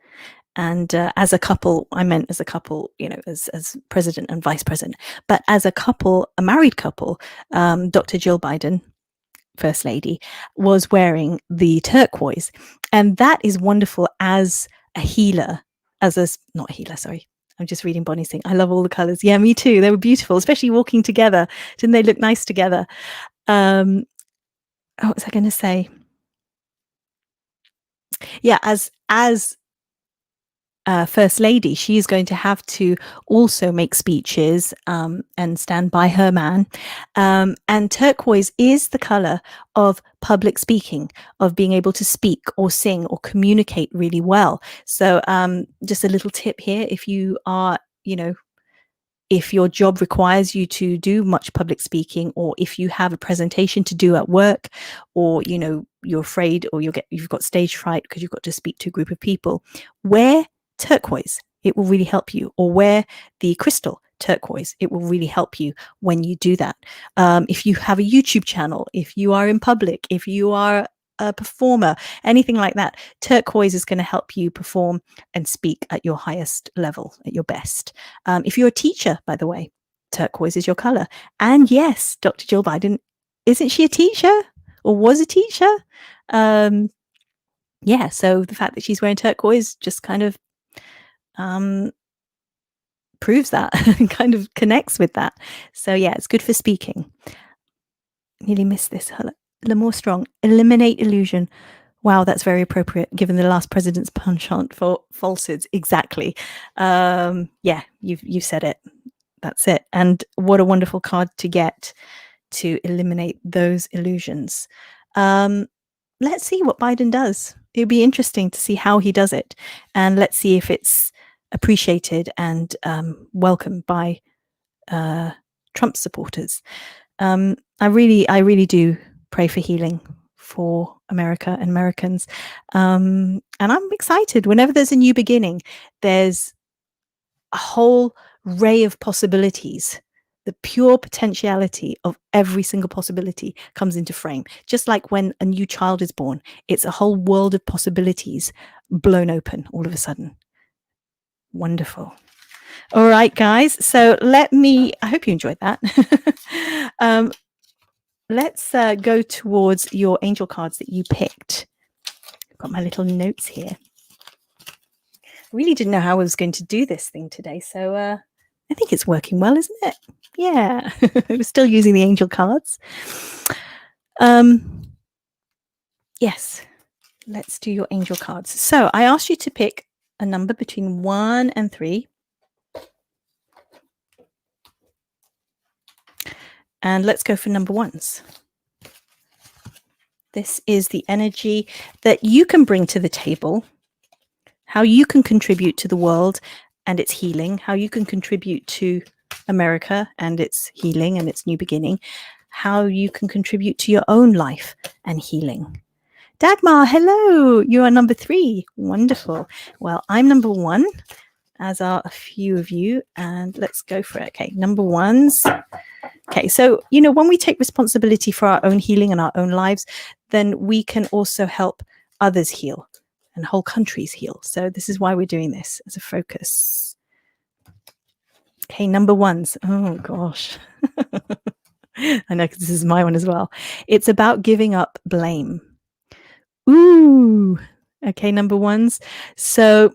and as a couple, I meant as a couple, you know, as president and vice president. But as a couple, a married couple, Dr. Jill Biden, First Lady, was wearing the turquoise, and that is wonderful as a healer, not a healer, sorry. I'm just reading Bonnie's thing. I love all the colors. Yeah, me too. They were beautiful, especially walking together. Didn't they look nice together? What was I going to say? Yeah, as First Lady, she is going to have to also make speeches and stand by her man. And turquoise is the color of public speaking, of being able to speak or sing or communicate really well. So just a little tip here: if you are, you know, if your job requires you to do much public speaking, or if you have a presentation to do at work, or, you know, you're afraid, or you've got stage fright because you've got to speak to a group of people, wear turquoise. It will really help you. Or wear the crystal turquoise. It will really help you when you do that. If you have a YouTube channel, if you are in public, if you are a performer, anything like that, turquoise is going to help you perform and speak at your highest level, at your best. If you're a teacher, by the way, turquoise is your color. And yes, Dr. Jill Biden, isn't she a teacher, or was a teacher? Yeah, so the fact that she's wearing turquoise just kind of proves that and kind of connects with that. So yeah, it's good for speaking. Nearly missed this. More strong. Eliminate illusion. Wow, that's very appropriate given the last president's penchant for falsehoods. Exactly. Yeah, you've said it. That's it. And what a wonderful card to get to eliminate those illusions. Let's see what Biden does. It'll be interesting to see how he does it, and let's see if it's appreciated and welcomed by Trump supporters. I really do pray for healing for America and Americans. And I'm excited. Whenever there's a new beginning, there's a whole ray of possibilities. The pure potentiality of every single possibility comes into frame. Just like when a new child is born, it's a whole world of possibilities blown open all of a sudden. Wonderful. All right, guys. So I hope you enjoyed that. Let's go towards your angel cards that you picked. I've got my little notes here. I really didn't know how I was going to do this thing today, so I think it's working well, isn't it? Yeah, we're still using the angel cards. Yes, let's do your angel cards. So I asked you to pick a number between 1 and 3. And let's go for number 1s. This is the energy that you can bring to the table, how you can contribute to the world and its healing, how you can contribute to America and its healing and its new beginning, how you can contribute to your own life and healing. Dagmar, hello. You are number 3. Wonderful. Well, I'm number 1, as are a few of you, and let's go for it. Okay, number 1s. Okay, so, you know, when we take responsibility for our own healing and our own lives, then we can also help others heal and whole countries heal. So this is why we're doing this as a focus. Okay, number 1s. Oh, gosh. I know, because this is my one as well. It's about giving up blame. Ooh. Okay, number 1s. So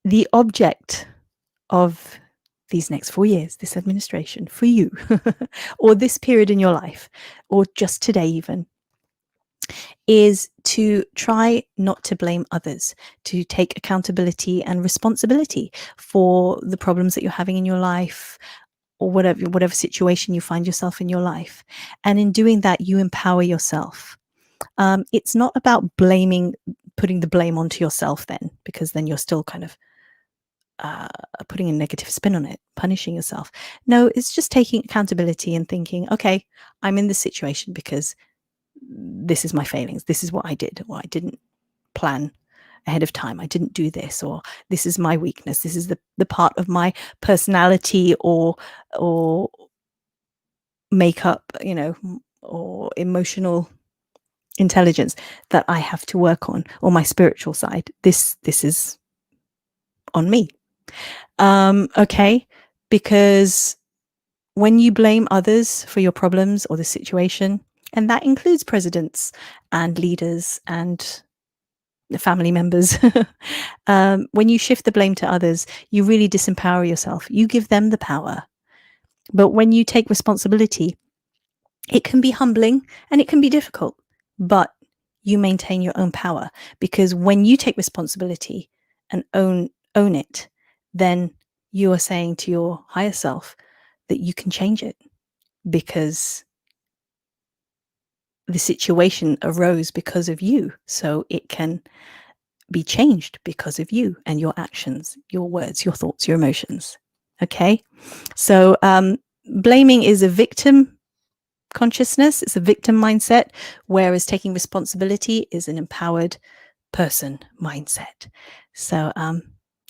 the object of these next 4 years, this administration, for you, or this period in your life, or just today even, is to try not to blame others, to take accountability and responsibility for the problems that you're having in your life, or whatever situation you find yourself in your life. And in doing that, you empower yourself. It's not about putting the blame onto yourself then, because then you're still kind of uh, putting a negative spin on it, punishing yourself. No, it's just taking accountability and thinking, okay, I'm in this situation because this is my failings. This is what I did, or I didn't plan ahead of time. I didn't do this, or this is my weakness. This is the part of my personality or makeup, or emotional intelligence that I have to work on, or my spiritual side. This is on me. Okay, because when you blame others for your problems or the situation, and that includes presidents and leaders and family members, when you shift the blame to others, you really disempower yourself. You give them the power. But when you take responsibility, it can be humbling and it can be difficult, but you maintain your own power, because when you take responsibility and own it, then you are saying to your higher self that you can change it, because the situation arose because of you. So it can be changed because of you and your actions, your words, your thoughts, your emotions. Okay. So blaming is a victim consciousness, it's a victim mindset, whereas taking responsibility is an empowered person mindset. So,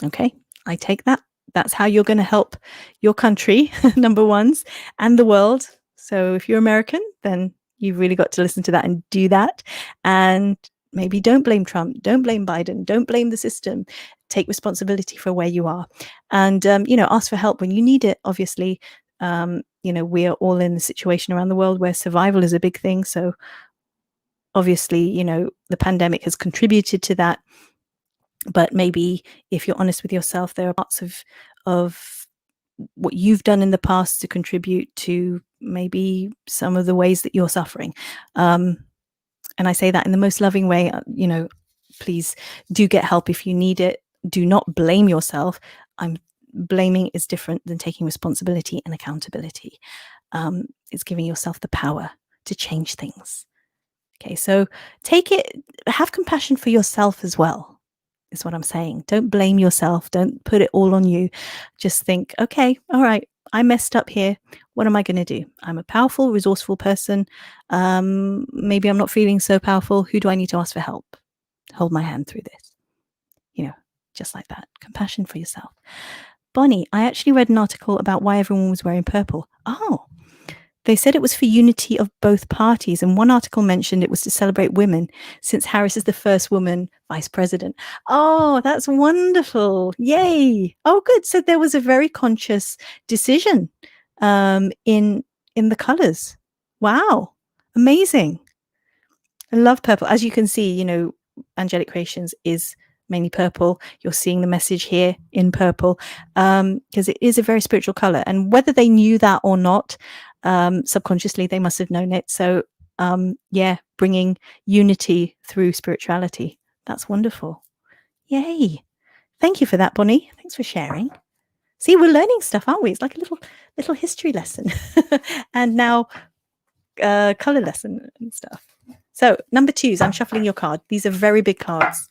okay, I take that. That's how you're going to help your country, number ones, and the world. So, if you're American, then you've really got to listen to that and do that. And maybe don't blame Trump, don't blame Biden, don't blame the system. Take responsibility for where you are, and ask for help when you need it. Obviously, we are all in the situation around the world where survival is a big thing. So obviously, the pandemic has contributed to that. But maybe if you're honest with yourself, there are parts of what you've done in the past to contribute to maybe some of the ways that you're suffering. And I say that in the most loving way. Please do get help if you need it. Do not blame yourself. Blaming is different than taking responsibility and accountability. It's giving yourself the power to change things. Okay, so have compassion for yourself as well, is what I'm saying. Don't blame yourself. Don't put it all on you. Just think, okay, all right, I messed up here. What am I going to do? I'm a powerful, resourceful person. Maybe I'm not feeling so powerful. Who do I need to ask for help? Hold my hand through this. Just like that. Compassion for yourself. Bonnie, I actually read an article about why everyone was wearing purple. Oh, they said it was for unity of both parties, and one article mentioned it was to celebrate women, since Harris is the first woman vice president. Oh, that's wonderful. Yay. Oh, good. So there was a very conscious decision in the colors. Wow. Amazing. I love purple. As you can see, Angelic Creations is mainly purple. You're seeing the message here in purple, because it is a very spiritual color. And whether they knew that or not, subconsciously, they must have known it. So, bringing unity through spirituality. That's wonderful. Yay. Thank you for that, Bonnie. Thanks for sharing. See, we're learning stuff, aren't we? It's like a little history lesson. And now color lesson and stuff. So number 2s, I'm shuffling your card. These are very big cards.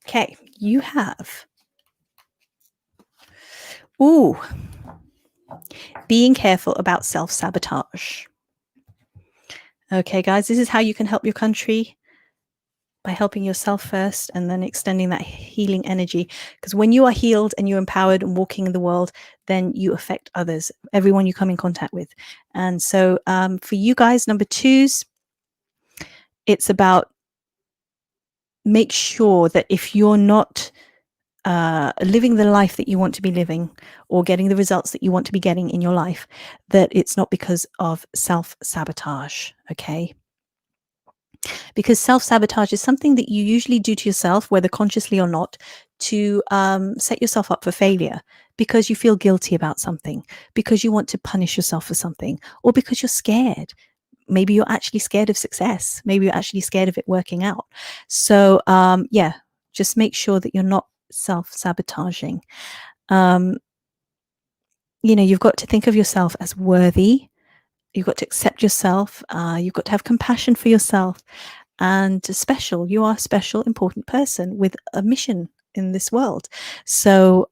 Okay, you have, being careful about self-sabotage. Okay, guys, this is how you can help your country, by helping yourself first and then extending that healing energy. Because when you are healed and you're empowered and walking in the world, then you affect others, everyone you come in contact with. And so for you guys, number 2s, it's about, make sure that if you're not living the life that you want to be living, or getting the results that you want to be getting in your life, that it's not because of self-sabotage. Okay, because self-sabotage is something that you usually do to yourself, whether consciously or not, to set yourself up for failure, because you feel guilty about something, because you want to punish yourself for something, or because you're scared. Maybe you're actually scared of success. Maybe you're actually scared of it working out. So, yeah, just make sure that you're not self-sabotaging. You've got to think of yourself as worthy. You've got to accept yourself. You've got to have compassion for yourself, and special. You are a special, important person with a mission in this world. So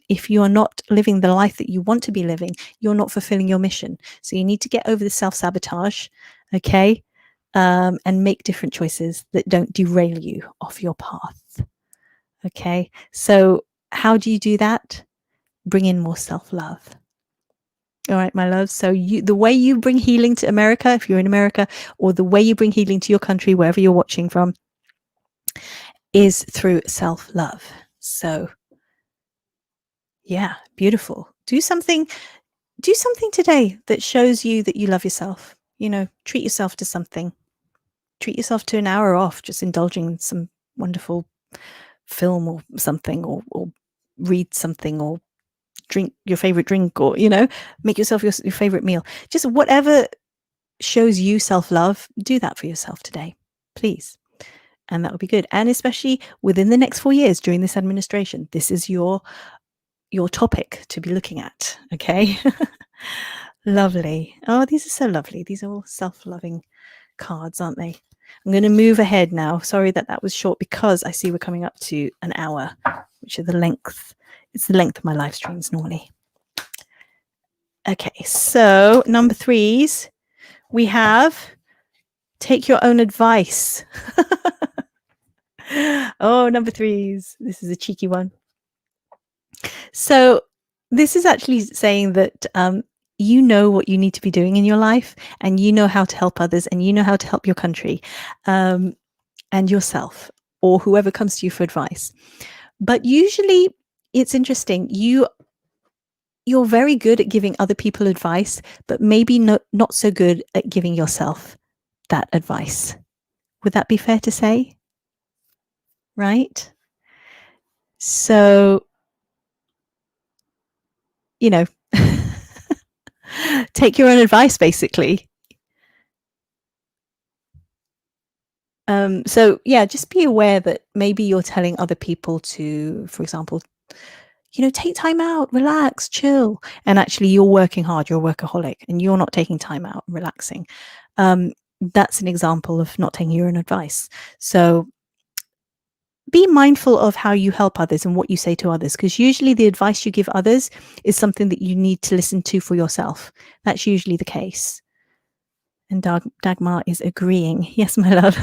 if you are not living the life that you want to be living, you're not fulfilling your mission. So you need to get over the self-sabotage, okay? And make different choices that don't derail you off your path. Okay. So how do you do that? Bring in more self-love. All right, my love. So the way you bring healing to America, if you're in America, or the way you bring healing to your country, wherever you're watching from, is through self-love. So yeah, beautiful. Do something today that shows you that you love yourself. Treat yourself to something. Treat yourself to an hour off, just indulging in some wonderful film or something, or read something, or drink your favorite drink, or make yourself your favorite meal. Just whatever shows you self-love, do that for yourself today, please. And that would be good. And especially within the next 4 years during this administration, this is your topic to be looking at. Okay. Lovely. Oh, these are so lovely. These are all self-loving cards, aren't they? I'm going to move ahead now. Sorry that was short, because I see we're coming up to an hour, which is it's the length of my live streams normally. Okay, so number 3s, we have take your own advice. Oh, number 3s. This is a cheeky one. So this is actually saying that you know what you need to be doing in your life, and you know how to help others, and you know how to help your country and yourself, or whoever comes to you for advice. But usually it's interesting. You're very good at giving other people advice, but maybe not so good at giving yourself that advice. Would that be fair to say? Right? So, take your own advice, basically. So yeah, just be aware that maybe you're telling other people to, for example, take time out, relax, chill. And actually you're working hard, you're a workaholic, and you're not taking time out and relaxing. That's an example of not taking your own advice. So be mindful of how you help others and what you say to others, because usually the advice you give others is something that you need to listen to for yourself. That's usually the case. And Dagmar is agreeing. Yes, my love.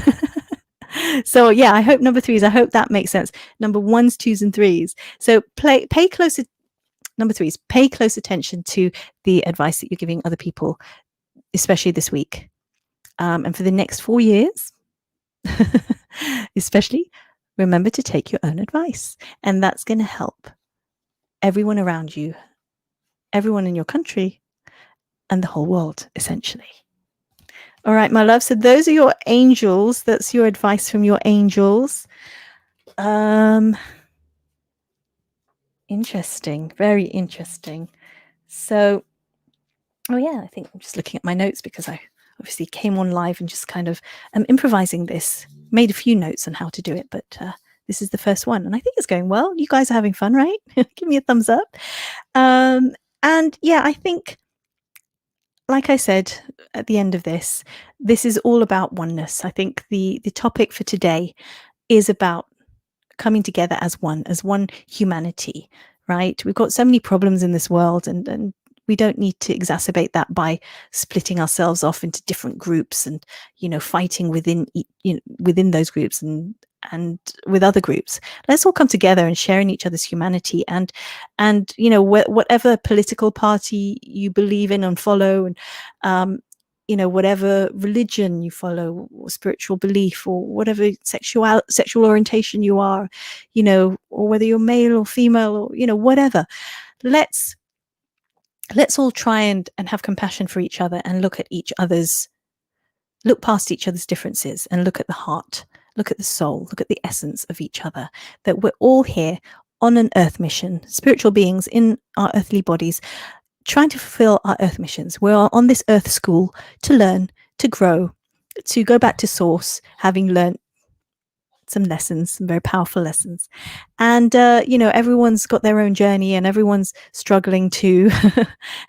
So yeah, I hope number 3s, I hope that makes sense. Number 1s, 2s, and 3s. So number 3s, pay close attention to the advice that you're giving other people, especially this week. And for the next 4 years, especially, remember to take your own advice. And that's going to help everyone around you, everyone in your country, and the whole world, essentially. All right, my love. So those are your angels. That's your advice from your angels. Interesting. Very interesting. So, oh yeah, I think I'm just looking at my notes, because I obviously came on live and just kind of improvising this. Made a few notes on how to do it, but this is the first one, and I think it's going well. You guys are having fun, right? Give me a thumbs up. And yeah, I think, like I said at the end of this is all about oneness. I think the topic for today is about coming together as one humanity, right? We've got so many problems in this world, and we don't need to exacerbate that by splitting ourselves off into different groups and fighting within those groups and with other groups. Let's all come together and share in each other's humanity, and whatever political party you believe in and follow, and whatever religion you follow, or spiritual belief, or whatever sexual orientation you are, or whether you're male or female, or whatever. Let's all try and have compassion for each other, and look past each other's differences, and look at the heart, look at the soul, look at the essence of each other, that we're all here on an earth mission, spiritual beings in our earthly bodies, trying to fulfill our earth missions. We're on this earth school to learn, to grow, to go back to source, having learned some lessons, some very powerful lessons. And, everyone's got their own journey and everyone's struggling too.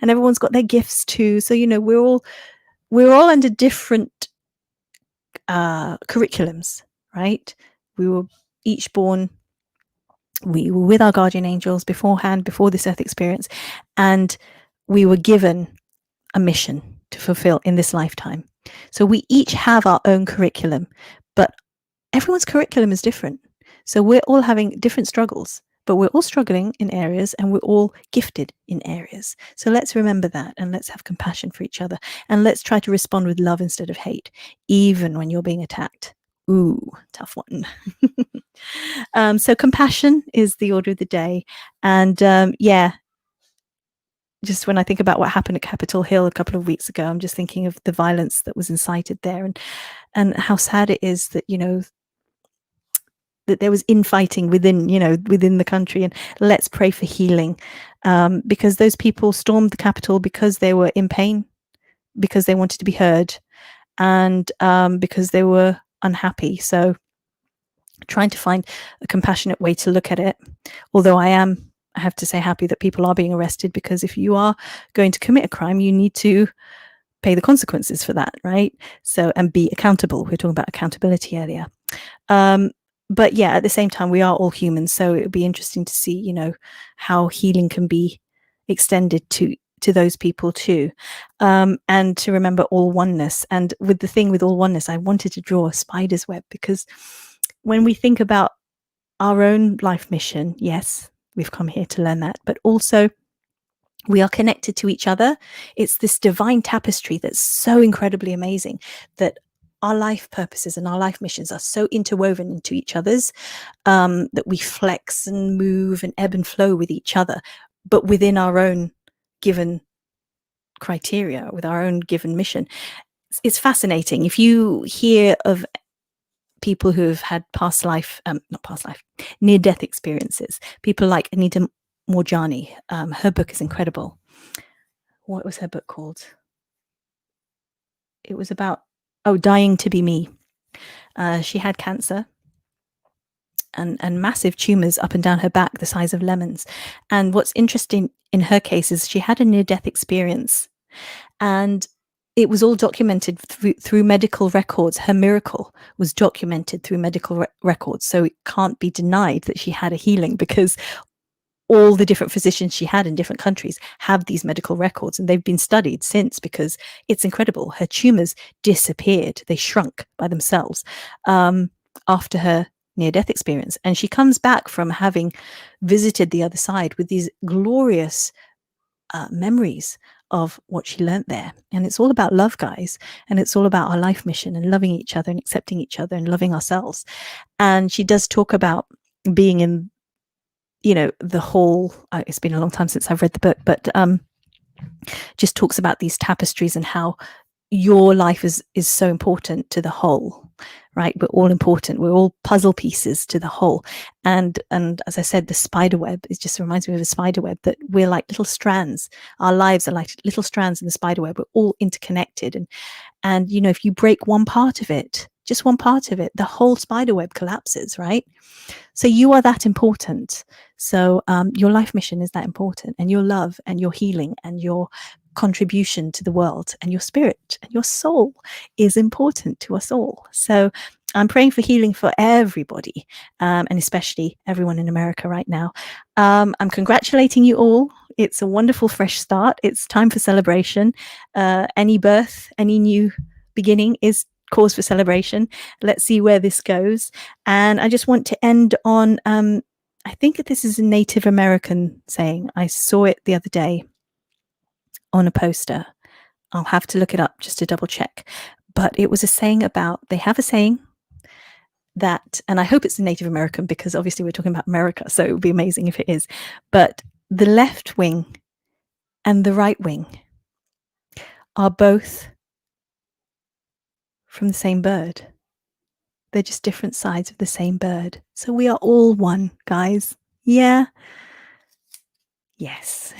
And everyone's got their gifts too. So, we're all under different curriculums, right? We were each born, we were with our guardian angels beforehand, before this earth experience, and we were given a mission to fulfill in this lifetime. So we each have our own curriculum, but everyone's curriculum is different. So we're all having different struggles, but we're all struggling in areas and we're all gifted in areas. So let's remember that, and let's have compassion for each other, and let's try to respond with love instead of hate, even when you're being attacked. Ooh, tough one. So compassion is the order of the day. And just when I think about what happened at Capitol Hill a couple of weeks ago, I'm just thinking of the violence that was incited there, and how sad it is that, that there was infighting within the country. And let's pray for healing, because those people stormed the Capitol because they were in pain, because they wanted to be heard, and because they were unhappy. So trying to find a compassionate way to look at it. Although I have to say, happy that people are being arrested, because if you are going to commit a crime, you need to pay the consequences for that, right? So, and be accountable. We were talking about accountability earlier. But yeah, at the same time, we are all humans. So it would be interesting to see, how healing can be extended to those people too. And to remember all oneness. And with all oneness, I wanted to draw a spider's web, because when we think about our own life mission, yes, we've come here to learn that, but also we are connected to each other. It's this divine tapestry that's so incredibly amazing, that our life purposes and our life missions are so interwoven into each other's, that we flex and move and ebb and flow with each other, but within our own given criteria, with our own given mission. It's fascinating. If you hear of people who have had near-death experiences, people like Anita Morjani, her book is incredible. What was her book called? It was about, Dying to Be Me. She had cancer and massive tumors up and down her back, the size of lemons. And what's interesting in her case is she had a near-death experience, and it was all documented through medical records. Her miracle was documented through medical records. So it can't be denied that she had a healing, because all the different physicians she had in different countries have these medical records, and they've been studied since, because it's incredible. Her tumors disappeared. They shrunk by themselves after her near-death experience. And she comes back from having visited the other side with these glorious memories of what she learned there. And it's all about love, guys. And it's all about our life mission and loving each other and accepting each other and loving ourselves. And she does talk about being in, the whole, it's been a long time since I've read the book, but just talks about these tapestries and how your life is so important to the whole, right? We're all important. We're all puzzle pieces to the whole. And as I said, the spider web, it just reminds me of a spider web, that we're like little strands. Our lives are like little strands in the spider web. We're all interconnected. And if you break one part of it, just one part of it, the whole spider web collapses, right? So you are that important. So your life mission is that important, and your love and your healing and your contribution to the world and your spirit and your soul is important to us all. So I'm praying for healing for everybody, and especially everyone in America right now. I'm congratulating you all. It's a wonderful fresh start. It's time for celebration. Any birth, any new beginning is cause for celebration. Let's see where this goes. And I just want to end on, I think this is a Native American saying. I saw it the other day on a poster. I'll have to look it up just to double check. But it was a saying about, they have a saying that, and I hope it's a Native American, because obviously we're talking about America, so it would be amazing if it is. But the left wing and the right wing are both from the same bird. They're just different sides of the same bird. So we are all one, guys. Yeah. Yes.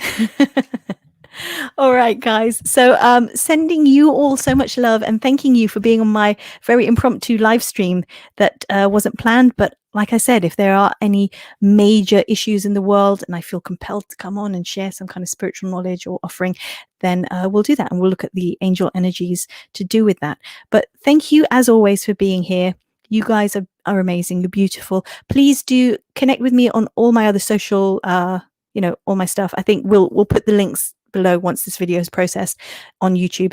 All right, guys. So, sending you all so much love and thanking you for being on my very impromptu live stream that wasn't planned. But like I said, if there are any major issues in the world and I feel compelled to come on and share some kind of spiritual knowledge or offering, then we'll do that and we'll look at the angel energies to do with that. But thank you, as always, for being here. You guys are amazing. You're beautiful. Please do connect with me on all my other social all my stuff. I think we'll put the links below once this video is processed on YouTube.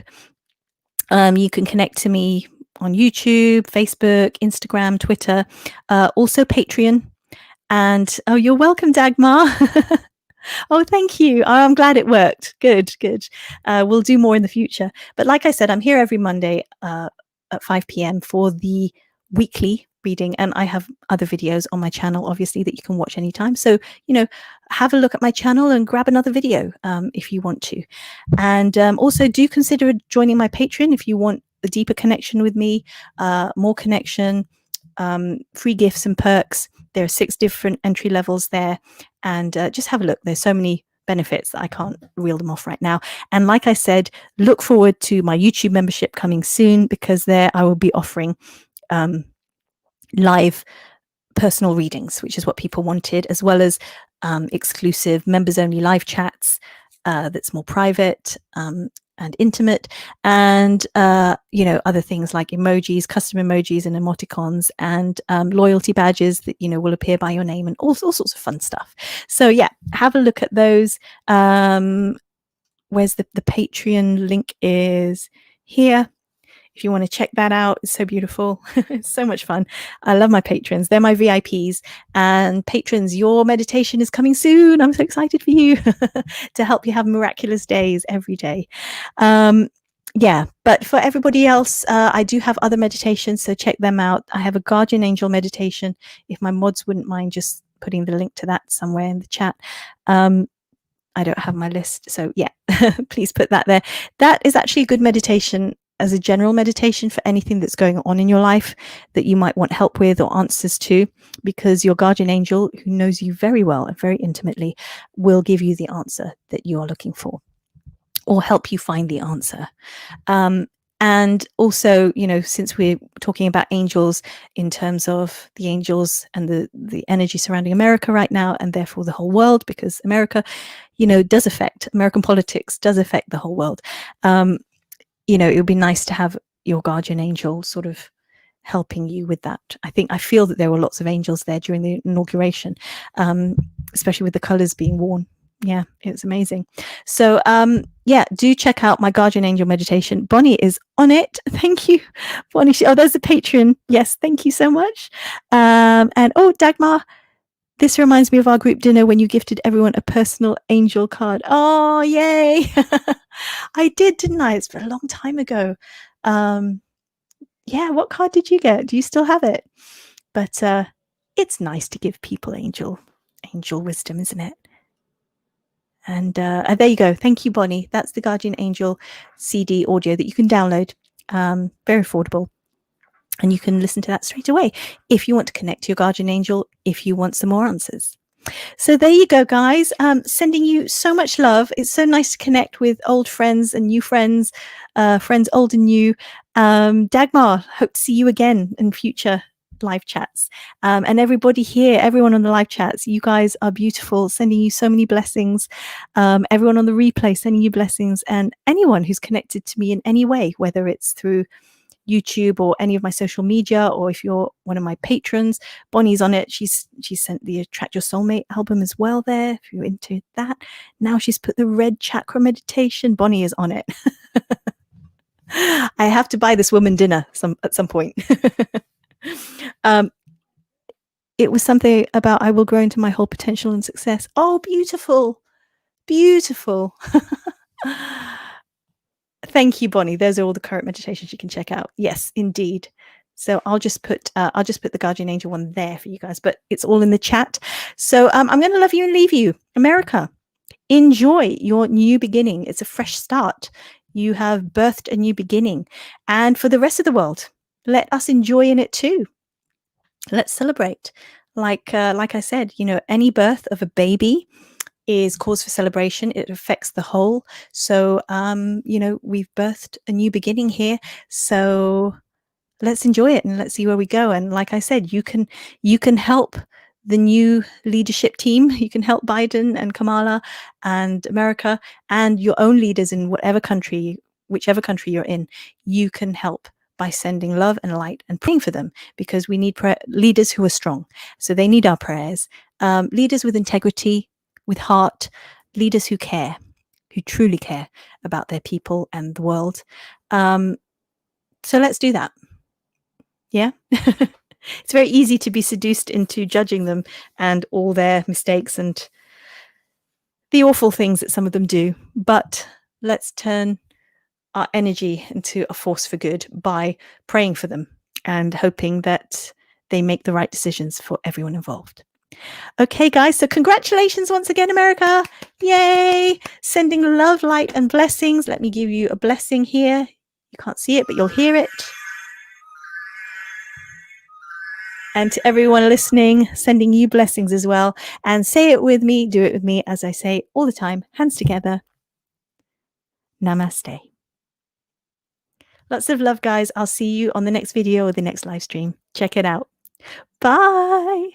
You can connect to me on YouTube, Facebook, Instagram, Twitter, also Patreon. And oh, you're welcome, Dagmar. Oh, thank you. Oh, I'm glad it worked. Good, good. We'll do more in the future. But like I said, I'm here every Monday at 5 p.m. for the weekly reading, and I have other videos on my channel, obviously, that you can watch anytime. So, have a look at my channel and grab another video if you want to. And also do consider joining my Patreon if you want a deeper connection with me, more connection, free gifts and perks. There are 6 different entry levels there, and just have a look. There's so many benefits that I can't reel them off right now. And like I said, look forward to my YouTube membership coming soon, because there I will be offering live personal readings, which is what people wanted, as well as exclusive members only live chats that's more private and intimate, and other things like emojis, custom emojis and emoticons, and loyalty badges that will appear by your name, and all sorts of fun stuff. So yeah, have a look at those. Where's the Patreon link? Is here. If you want to check that out, it's so beautiful. It's so much fun. I love my patrons. They're my VIPs. And patrons, your meditation is coming soon. I'm so excited for you to help you have miraculous days every day. Yeah, but for everybody else, I do have other meditations, so check them out. I have a guardian angel meditation. If my mods wouldn't mind just putting the link to that somewhere in the chat. I don't have my list, so yeah, please put that there. That is actually a good meditation as a general meditation for anything that's going on in your life that you might want help with or answers to, because your guardian angel, who knows you very well and very intimately, will give you the answer that you are looking for or help you find the answer. And also, since we're talking about angels in terms of the angels and the energy surrounding America right now, and therefore the whole world, because America, does affect, American politics does affect the whole world. It would be nice to have your guardian angel sort of helping you with that. I feel that there were lots of angels there during the inauguration, especially with the colors being worn. Yeah, it was amazing. So yeah, do check out my guardian angel meditation. Bonnie is on it. Thank you, Bonnie. Oh, there's a Patreon. Yes, thank you so much. And oh, Dagmar, this reminds me of our group dinner when you gifted everyone a personal angel card. Oh, yay. I did, didn't I? It's been a long time ago. Yeah, what card did you get? Do you still have it? But it's nice to give people angel wisdom, isn't it? And there you go. Thank you, Bonnie. That's the Guardian Angel CD audio that you can download. Very affordable. And you can listen to that straight away if you want to connect to your guardian angel, if you want some more answers. So there you go, guys. Sending you so much love. It's so nice to connect with old friends and new friends, friends old and new. Dagmar, hope to see you again in future live chats. And everybody here, everyone on the live chats, you guys are beautiful, sending you so many blessings. Everyone on the replay, sending you blessings. And anyone who's connected to me in any way, whether it's through YouTube or any of my social media, or if you're one of my patrons, Bonnie's on it. She sent the Attract Your Soulmate album as well there, if you're into that. Now she's put the red chakra meditation. Bonnie is on it. I have to buy this woman dinner at some point. It was something about I will grow into my whole potential and success. Oh, beautiful. Beautiful. Thank you, Bonnie. Those are all the current meditations you can check out. Yes, indeed. So I'll just put the Guardian Angel one there for you guys, but it's all in the chat. So I'm going to love you and leave you. America, enjoy your new beginning. It's a fresh start. You have birthed a new beginning. And for the rest of the world, let us enjoy in it too. Let's celebrate. like I said, you know, any birth of a baby is cause for celebration. It affects the whole. So, you know, we've birthed a new beginning here. So let's enjoy it and let's see where we go. And like I said, you can help the new leadership team. You can help Biden and Kamala and America and your own leaders in whatever country, whichever country you're in. You can help by sending love and light and praying for them, because we need leaders who are strong. So they need our prayers. Leaders with integrity, with heart, leaders who care, who truly care about their people and the world. So let's do that. Yeah. It's very easy to be seduced into judging them and all their mistakes and the awful things that some of them do. But let's turn our energy into a force for good by praying for them and hoping that they make the right decisions for everyone involved. Okay, guys, so congratulations once again, America. Yay! Sending love, light, and blessings. Let me give you a blessing here. You can't see it, but you'll hear it. And to everyone listening, sending you blessings as well. And say it with me, do it with me, as I say all the time, hands together. Namaste. Lots of love, guys. I'll see you on the next video or the next live stream. Check it out. Bye.